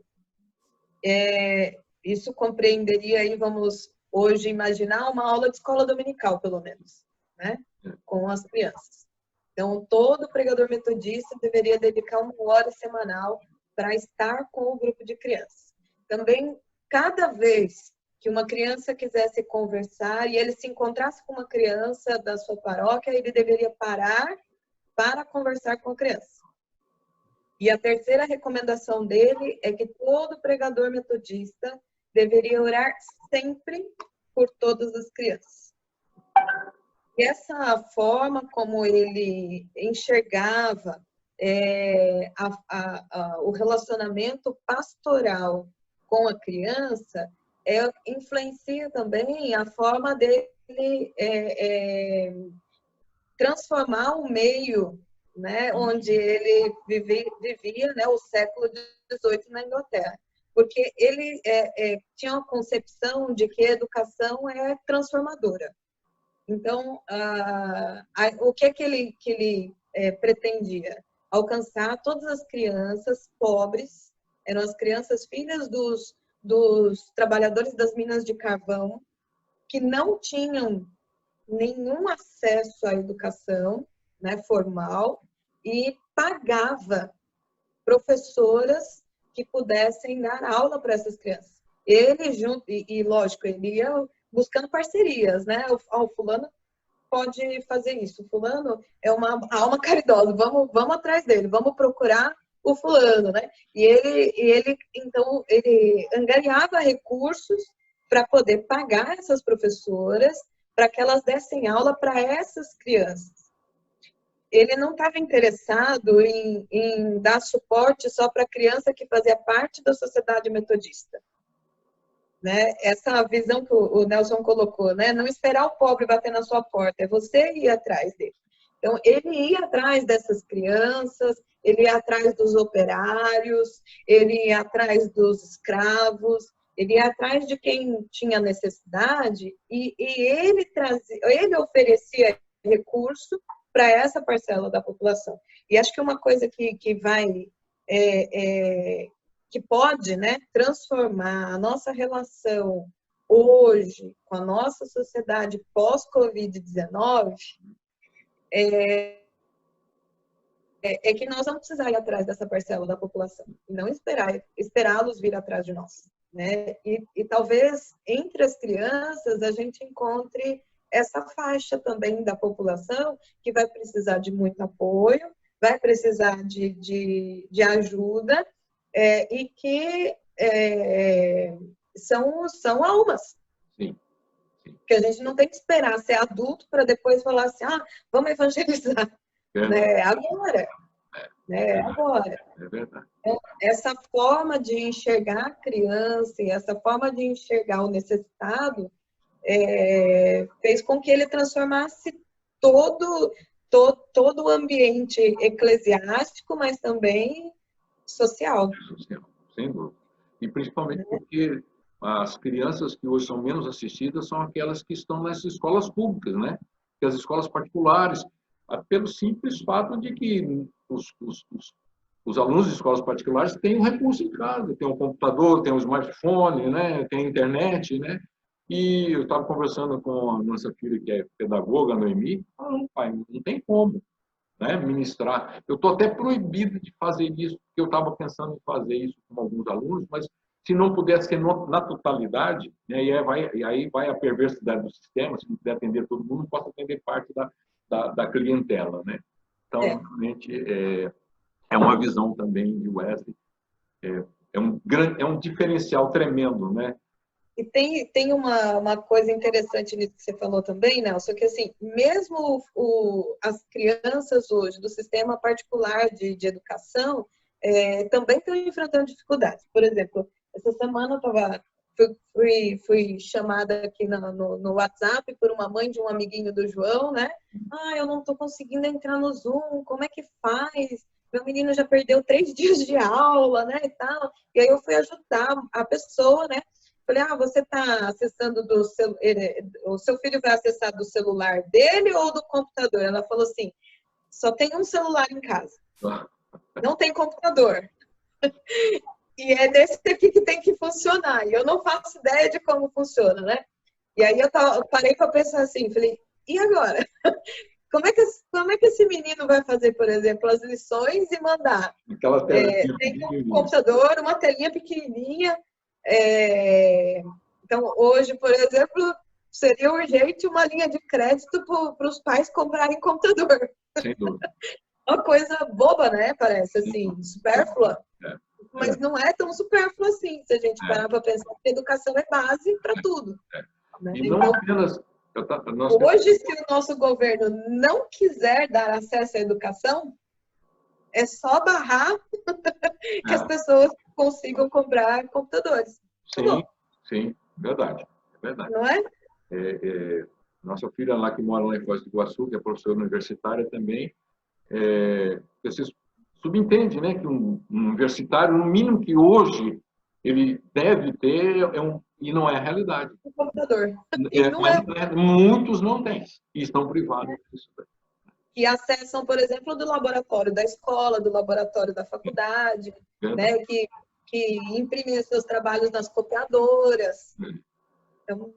Isso compreenderia, aí, vamos hoje imaginar, uma aula de escola dominical, pelo menos, né? Com as crianças. Então, todo pregador metodista deveria dedicar 1 hora semanal para estar com o grupo de crianças. Também, cada vez que uma criança quisesse conversar e ele se encontrasse com uma criança da sua paróquia, ele deveria parar para conversar com a criança. E a terceira recomendação dele é que todo pregador metodista deveria orar sempre por todas as crianças. E essa forma como ele enxergava o relacionamento pastoral com a criança influencia também a forma dele transformar o meio, né, onde ele vivia, né, o século XVIII na Inglaterra. Porque ele tinha uma concepção de que a educação é transformadora. Então, o que ele pretendia? Alcançar todas as crianças pobres, eram as crianças filhas dos trabalhadores das minas de carvão, que não tinham nenhum acesso à educação, né, formal, e pagava professoras que pudessem dar aula para essas crianças. Ele, junto, e lógico, ele ia buscando parcerias, né? O fulano pode fazer isso, o fulano é uma alma caridosa, vamos atrás dele, vamos procurar o fulano, né? E ele então, ele angariava recursos para poder pagar essas professoras, para que elas dessem aula para essas crianças. Ele não estava interessado em dar suporte só para a criança que fazia parte da sociedade metodista. Né? Essa visão que o Nelson colocou, né? Não esperar o pobre bater na sua porta, é você ir atrás dele. Então, ele ia atrás dessas crianças, ele ia atrás dos operários, ele ia atrás dos escravos, ele ia atrás de quem tinha necessidade e ele oferecia recurso para essa parcela da população. E acho que uma coisa que pode, né, transformar a nossa relação hoje com a nossa sociedade pós-Covid-19 é que nós vamos precisar ir atrás dessa parcela da população e não esperá-los vir atrás de nós, né? E talvez entre as crianças a gente encontre essa faixa também da população que vai precisar de muito apoio, vai precisar de ajuda, e que são almas. Sim. Que a gente não tem que esperar ser adulto para depois falar assim, vamos evangelizar. Né? Agora. Né? Agora. É verdade. Então, essa forma de enxergar a criança e essa forma de enxergar o necessitado fez com que ele transformasse todo o ambiente eclesiástico, mas também social. Social, sem dúvida. E principalmente porque as crianças que hoje são menos assistidas são aquelas que estão nas escolas públicas, né? Porque as escolas particulares, pelo simples fato de que os alunos de escolas particulares têm um recurso em casa, tem um computador, tem um smartphone, né? Tem internet, né? E eu estava conversando com a nossa filha, que é pedagoga, a Noemi, não, pai, não tem como, né, ministrar. Eu estou até proibido de fazer isso, porque eu estava pensando em fazer isso com alguns alunos, mas se não puder ser na totalidade, né, e aí vai a perversidade do sistema, se não puder atender todo mundo, não posso atender parte da clientela. Né? Então, realmente, é uma visão também de Wesley, é um diferencial tremendo, né? E tem uma coisa interessante nisso que você falou também, Nelson, que assim, mesmo as crianças hoje do sistema particular de educação também estão enfrentando dificuldades. Por exemplo, essa semana fui chamada aqui no WhatsApp por uma mãe de um amiguinho do João, né? Eu não estou conseguindo entrar no Zoom, como é que faz? Meu menino já perdeu 3 dias de aula, né, e tal. E aí eu fui ajudar a pessoa, né? Falei, você está acessando o seu filho vai acessar do celular dele ou do computador? Ela falou assim, só tem um celular em casa, não tem computador. E é desse aqui que tem que funcionar. E eu não faço ideia de como funciona, né? E aí eu parei para pensar assim, falei, e agora? Como é que esse menino vai fazer, por exemplo, as lições e mandar? Aquela telinha Tem um computador, uma telinha pequenininha. Então, hoje, por exemplo, seria urgente uma linha de crédito para os pais comprarem computador. Sem dúvida. Uma coisa boba, né? Parece assim, supérflua. Mas não é tão supérfluo assim, se a gente parar para pensar que a educação é base para tudo. Né? E não então, apenas... Hoje, se o nosso governo não quiser dar acesso à educação, é só barrar que as pessoas consigam comprar computadores. Sim, verdade. É verdade. Não é? Nossa filha lá que mora lá em Foz do Iguaçu, que é professora universitária também, você subentende, né, que um universitário, no mínimo que hoje ele deve ter, e não é a realidade. Um computador. Muitos não têm, e estão privados disso. Que acessam, por exemplo, do laboratório da escola, do laboratório da faculdade, né, que imprimem os seus trabalhos nas copiadoras. Então,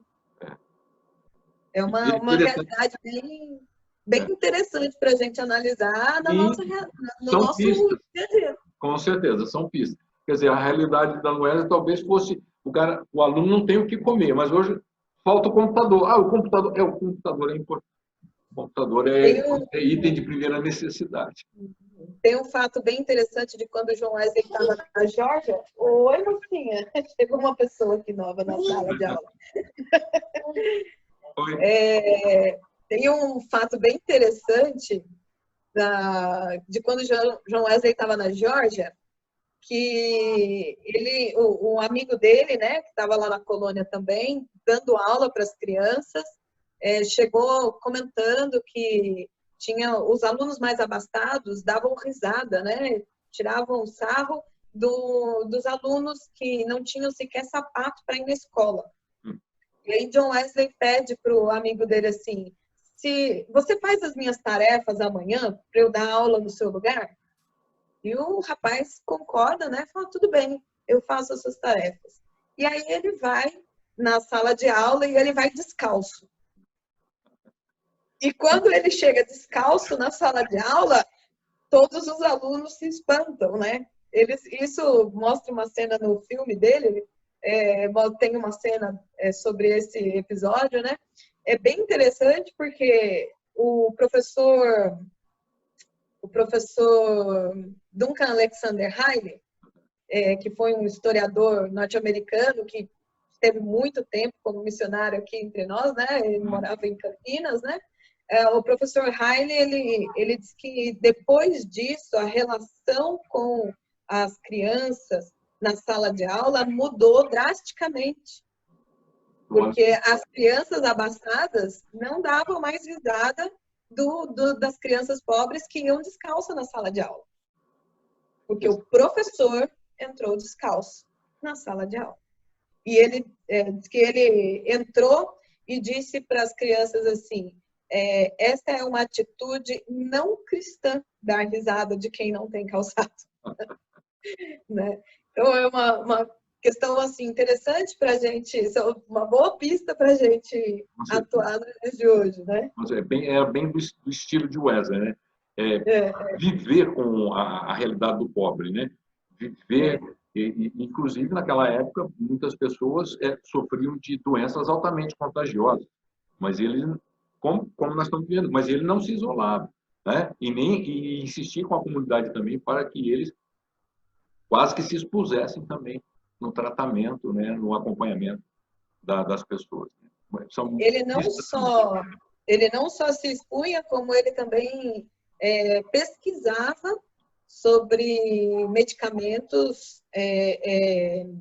é uma realidade bem interessante para a gente analisar no nosso dia a dia. Com certeza, são pistas. Quer dizer, a realidade da Luésia talvez fosse o aluno não tem o que comer, mas hoje falta o computador. O computador é importante. O computador é item de primeira necessidade. Tem um fato bem interessante de quando o João Wesley estava na Geórgia. Oi, mocinha. Chegou uma pessoa aqui nova na sala de aula. Tem um fato bem interessante de quando o João Wesley estava na Geórgia, que um amigo dele, né, que estava lá na colônia também, dando aula para as crianças, chegou comentando que os alunos mais abastados davam risada, né, tiravam sarro dos alunos que não tinham sequer sapato para ir na escola. E aí John Wesley pede para o amigo dele assim, se você faz as minhas tarefas amanhã para eu dar aula no seu lugar? E o rapaz concorda, né? Fala, tudo bem, eu faço as suas tarefas. E aí ele vai na sala de aula e ele vai descalço. E quando ele chega descalço na sala de aula, todos os alunos se espantam, né? Isso mostra uma cena no filme dele, tem uma cena sobre esse episódio, né? É bem interessante porque o professor Duncan Alexander Haile, que foi um historiador norte-americano que esteve muito tempo como missionário aqui entre nós, né? Ele morava em Campinas, né? O professor Haile, ele diz que depois disso, a relação com as crianças na sala de aula mudou drasticamente. Porque as crianças abastadas não davam mais risada das crianças pobres que iam descalço na sala de aula. Porque o professor entrou descalço na sala de aula. E ele diz que ele entrou e disse para as crianças assim, essa é uma atitude não cristã, dar risada de quem não tem calçado. Né? Então é uma questão assim interessante para a gente, uma boa pista para a gente atuar nos dias de hoje, né? É bem do estilo de Wesley, né? Viver com a realidade do pobre, né? Viver, inclusive naquela época muitas pessoas sofriam de doenças altamente contagiosas, mas ele, como nós estamos vendo, mas ele não se isolava, né? E insistia com a comunidade também para que eles quase que se expusessem também no tratamento, né, no acompanhamento. das pessoas. São Ele não só se expunha, como ele também pesquisava sobre medicamentos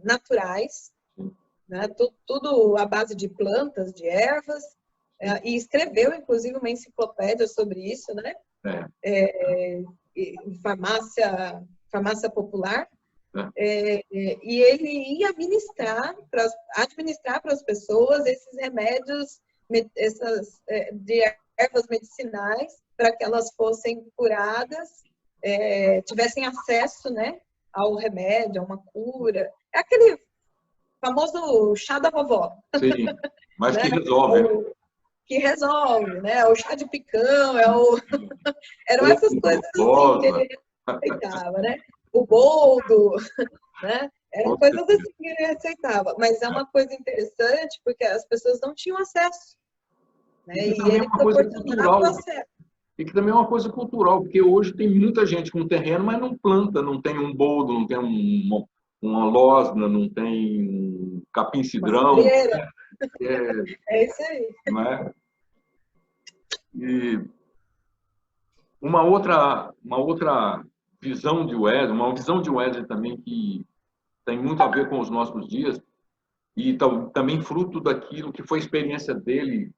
naturais, né? Tudo à base de plantas, de ervas, e escreveu, inclusive, uma enciclopédia sobre isso, né? Farmácia popular. E ele ia administrar para as pessoas esses remédios, de ervas medicinais, para que elas fossem curadas, tivessem acesso, né, ao remédio, a uma cura. É aquele famoso chá da vovó. Sim, mas né? que resolve. Que resolve, né? O chá de picão, eram essas coisas assim que ele receitava, né? O boldo, né? Eram coisas assim que ele receitava. Mas é uma coisa interessante porque as pessoas não tinham acesso. Né? E ele proporcionava o acesso. E que também é uma coisa cultural, porque hoje tem muita gente com terreno, mas não planta, não tem um boldo, não tem uma losna, não tem um capim-cidrão. É isso aí. Não é? E uma outra visão de Wesley, uma visão de Wesley também que tem muito a ver com os nossos dias e também fruto daquilo que foi a experiência dele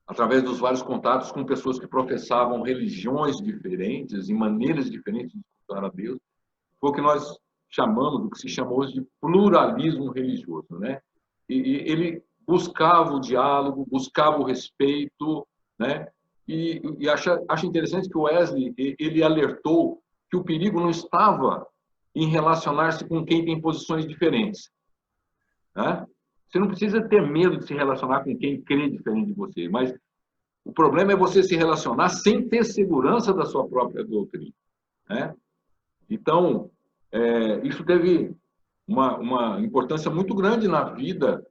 através dos vários contatos com pessoas que professavam religiões diferentes e maneiras diferentes de cultuar a Deus, foi o que nós chamamos, do que se chamou de pluralismo religioso, né? E ele buscava o diálogo, buscava o respeito, né? E acho interessante que o Wesley, ele alertou que o perigo não estava em relacionar-se com quem tem posições diferentes, né? Você não precisa ter medo de se relacionar com quem crê diferente de você, mas o problema é você se relacionar sem ter segurança da sua própria doutrina, né? Então, isso teve uma importância muito grande na vida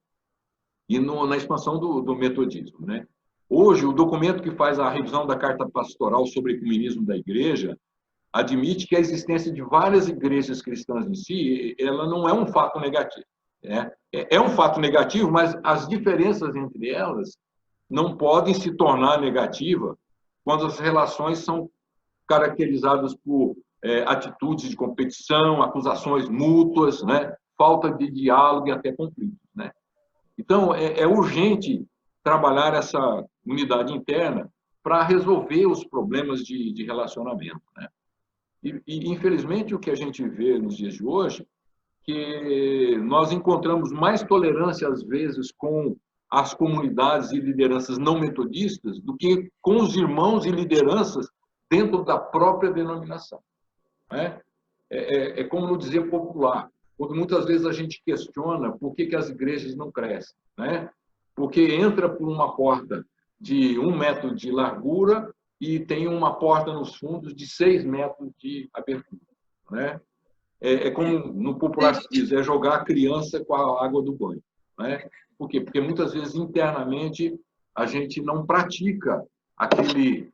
e na expansão do metodismo, né? Hoje, o documento que faz a revisão da Carta Pastoral sobre o Ecumenismo da Igreja admite que a existência de várias igrejas cristãs em si, ela não é um fato negativo. É um fato negativo, mas as diferenças entre elas não podem se tornar negativas quando as relações são caracterizadas por atitudes de competição, acusações mútuas, né? Falta de diálogo e até conflitos, né? Então, é urgente trabalhar essa unidade interna para resolver os problemas de relacionamento, né? E, infelizmente, o que a gente vê nos dias de hoje, que nós encontramos mais tolerância, às vezes, com as comunidades e lideranças não metodistas do que com os irmãos e lideranças dentro da própria denominação, né? É como no dizer popular, quando muitas vezes a gente questiona por que as igrejas não crescem, né? Porque entra por uma porta de 1 metro de largura e tem uma porta nos fundos de 6 metros de abertura, né? Como no popular se diz, é jogar a criança com a água do banho, né? Por quê? Porque muitas vezes internamente a gente não pratica aquele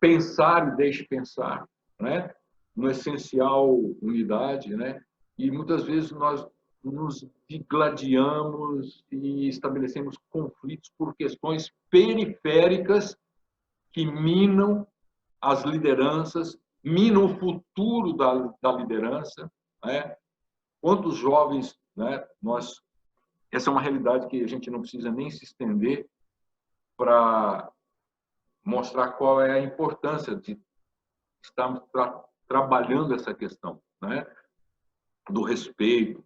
pensar e deixe pensar, né? No essencial unidade, né? E muitas vezes nós nos digladiamos e estabelecemos conflitos por questões periféricas que minam as lideranças, minam o futuro da liderança, né? Quantos jovens, né? Essa é uma realidade que a gente não precisa nem se estender para mostrar qual é a importância de estarmos trabalhando essa questão, né? Do respeito,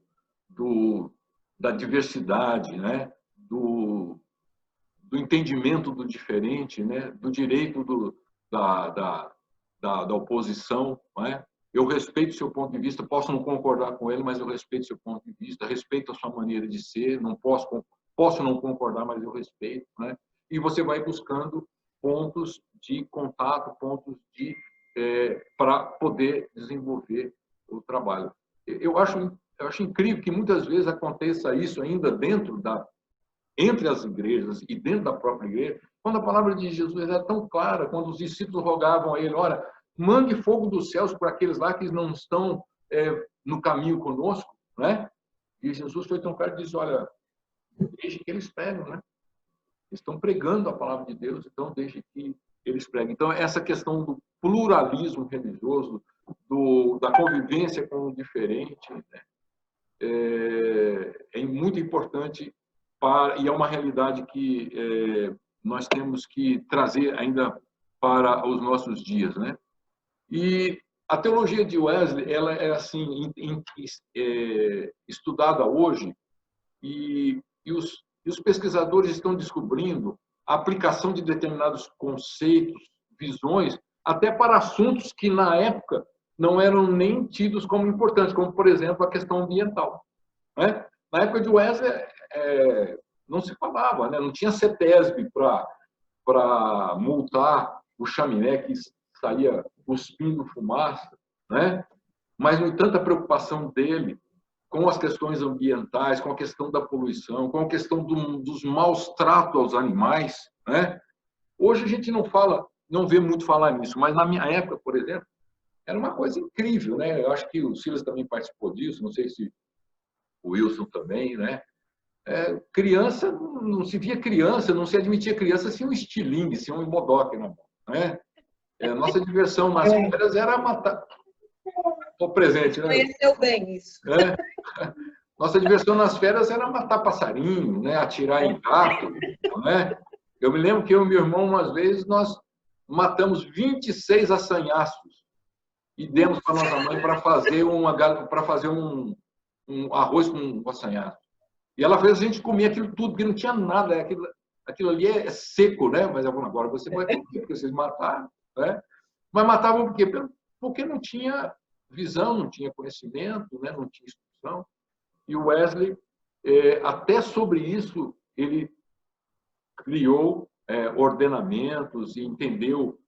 da diversidade, né? Do entendimento do diferente, né? Do direito da oposição, né? Eu respeito o seu ponto de vista, posso não concordar com ele, mas eu respeito o seu ponto de vista, respeito a sua maneira de ser, não posso não concordar, mas eu respeito, né? E você vai buscando pontos de contato, pontos para poder desenvolver o trabalho. Eu acho incrível que muitas vezes aconteça isso ainda entre as igrejas e dentro da própria igreja, quando a palavra de Jesus é tão clara, quando os discípulos rogavam a ele, olha, mande fogo dos céus para aqueles lá que não estão no caminho conosco, né? E Jesus foi tão claro e disse, olha, deixe que eles pregam, né? Estão pregando a palavra de Deus, então deixe que eles preguem. Então, essa questão do pluralismo religioso, da convivência com o diferente, né? É muito importante e é uma realidade que nós temos que trazer ainda para os nossos dias, né? E a teologia de Wesley, ela é assim estudada hoje e os pesquisadores estão descobrindo a aplicação de determinados conceitos, visões, até para assuntos que na época não eram nem tidos como importantes, como por exemplo a questão ambiental, né? Na época de Wesley não se falava, né? Não tinha CETESB para multar o chaminé que saía cuspindo fumaça, né? Mas, no entanto, a preocupação dele com as questões ambientais, com a questão da poluição, com a questão dos maus tratos aos animais, né? Hoje a gente não vê muito falar nisso, mas na minha época, por exemplo, era uma coisa incrível, né? Eu acho que o Silas também participou disso, não sei se o Wilson também, né? Criança, não se via criança, não se admitia criança sem um estilingue, sem um imodoque na mão, né? Nossa diversão nas férias era matar. Estou presente, né? Conheceu bem isso. Nossa diversão nas férias era matar passarinho, né? Atirar em gato, né? Eu me lembro que eu e meu irmão, umas vezes, nós matamos 26 assanhaços e demos para nossa mãe para fazer um arroz com assanhaço. E ela fez a gente comer aquilo tudo, porque não tinha nada. Aquilo ali é seco, né? Mas agora você vai comer, porque vocês mataram, né? Mas matavam por quê? Porque não tinha visão, não tinha conhecimento, né? Não tinha instrução. E o Wesley, até sobre isso, ele criou ordenamentos e entendeu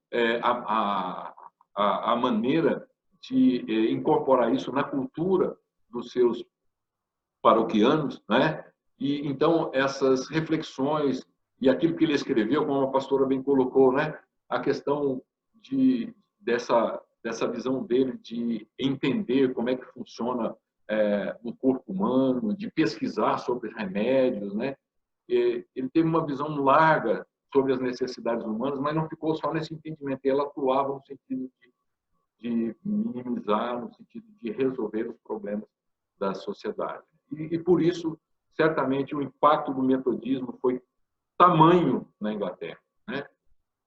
a maneira de incorporar isso na cultura dos seus paroquianos, né? E então essas reflexões e aquilo que ele escreveu, como a pastora bem colocou, né? A questão dessa visão dele de entender como é que funciona o corpo humano, de pesquisar sobre remédios, né? Ele teve uma visão larga sobre as necessidades humanas, mas não ficou só nesse entendimento. Ele atuava no sentido de minimizar, no sentido de resolver os problemas da sociedade. E por isso, certamente, o impacto do metodismo foi tamanho na Inglaterra, né?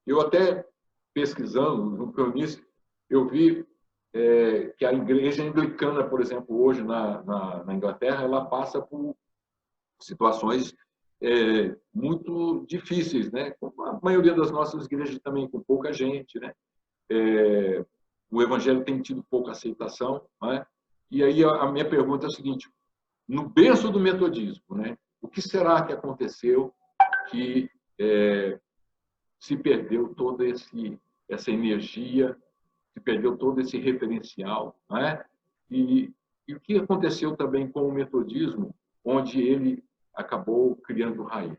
Eu até, pesquisando no Eunice, eu vi que a igreja anglicana, por exemplo, hoje na Inglaterra, ela passa por situações muito difíceis, né? Como a maioria das nossas igrejas também, com pouca gente, né? O evangelho tem tido pouca aceitação, né? E aí a minha pergunta é a seguinte: no berço do metodismo, né? O que será que aconteceu que se perdeu toda essa energia, se perdeu todo esse referencial, né? E o que aconteceu também com o metodismo, onde ele acabou criando raiz,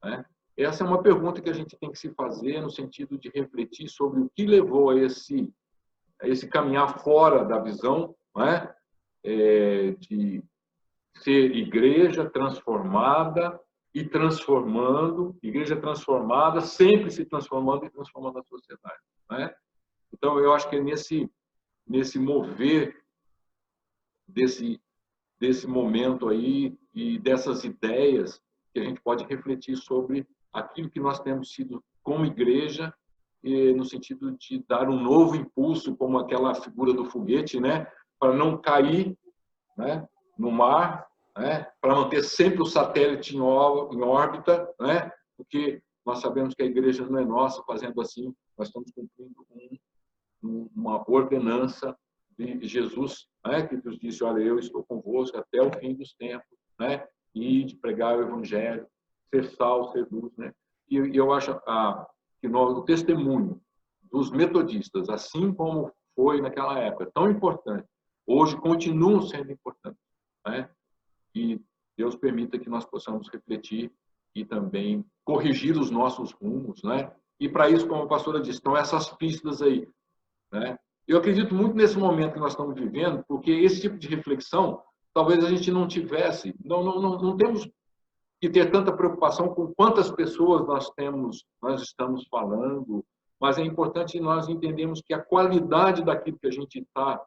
né? Essa é uma pergunta que a gente tem que se fazer no sentido de refletir sobre o que levou a esse caminhar fora da visão, né? De ser igreja transformada e transformando, igreja transformada, sempre se transformando e transformando a sociedade, né? Então, eu acho que é nesse mover desse momento aí e dessas ideias que a gente pode refletir sobre aquilo que nós temos sido como igreja, no sentido de dar um novo impulso, como aquela figura do foguete, né? Para não cair, né? No mar, né? Para manter sempre o satélite em órbita, né? Porque nós sabemos que a igreja não é nossa. Fazendo assim, nós estamos cumprindo uma ordenança de Jesus, né? Que nos disse: olha, eu estou convosco até o fim dos tempos, né? E de pregar o evangelho, ser sal, ser luz, né? E eu acho que o testemunho dos metodistas, assim como foi naquela época tão importante, hoje continuam sendo importantes, né? E Deus permita que nós possamos refletir e também corrigir os nossos rumos, né? E para isso, como a pastora disse, estão essas pistas aí, né? Eu acredito muito nesse momento que nós estamos vivendo, porque esse tipo de reflexão talvez a gente não tivesse, não temos que ter tanta preocupação com quantas pessoas nós estamos falando, mas é importante nós entendermos que a qualidade daquilo que a gente está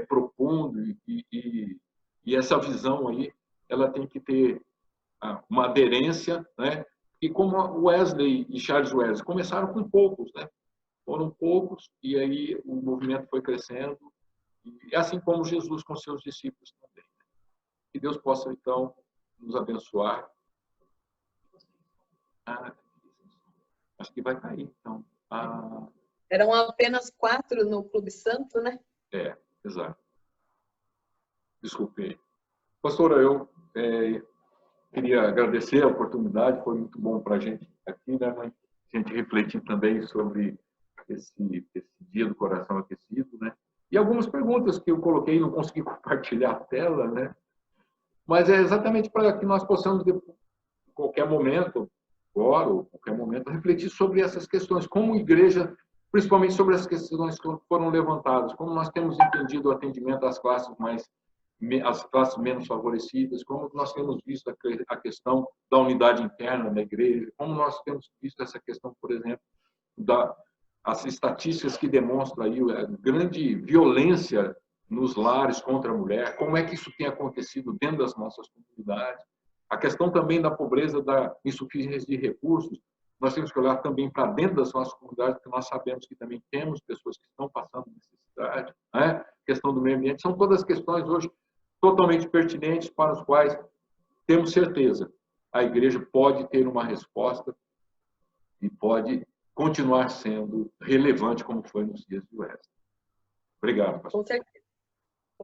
propondo e essa visão aí, ela tem que ter uma aderência, né? E como Wesley e Charles Wesley começaram com poucos, né? Foram poucos e aí o movimento foi crescendo, e assim como Jesus com seus discípulos também. Que Deus possa, então, nos abençoar. Acho que vai cair, então. Eram apenas 4 no Clube Santo, né? Exato. Desculpe. Pastora, eu queria agradecer a oportunidade, foi muito bom para a gente aqui, né, mãe? A gente refletir também sobre esse dia do coração aquecido, né? E algumas perguntas que eu coloquei, não consegui compartilhar a tela, né? Mas é exatamente para que nós possamos, em qualquer momento, agora ou qualquer momento, refletir sobre essas questões, como igreja, principalmente sobre as questões que foram levantadas, como nós temos entendido o atendimento às classes menos favorecidas, como nós temos visto a questão da unidade interna da igreja, como nós temos visto essa questão, por exemplo, as estatísticas que demonstram aí a grande violência nos lares contra a mulher, como é que isso tem acontecido dentro das nossas comunidades, a questão também da pobreza, da insuficiência de recursos, nós temos que olhar também para dentro das nossas comunidades, porque nós sabemos que também temos pessoas que estão passando necessidade, né? A questão do meio ambiente, são todas questões hoje totalmente pertinentes para os quais temos certeza a igreja pode ter uma resposta e pode continuar sendo relevante como foi nos dias de Wesley. Obrigado, pastor. Com certeza.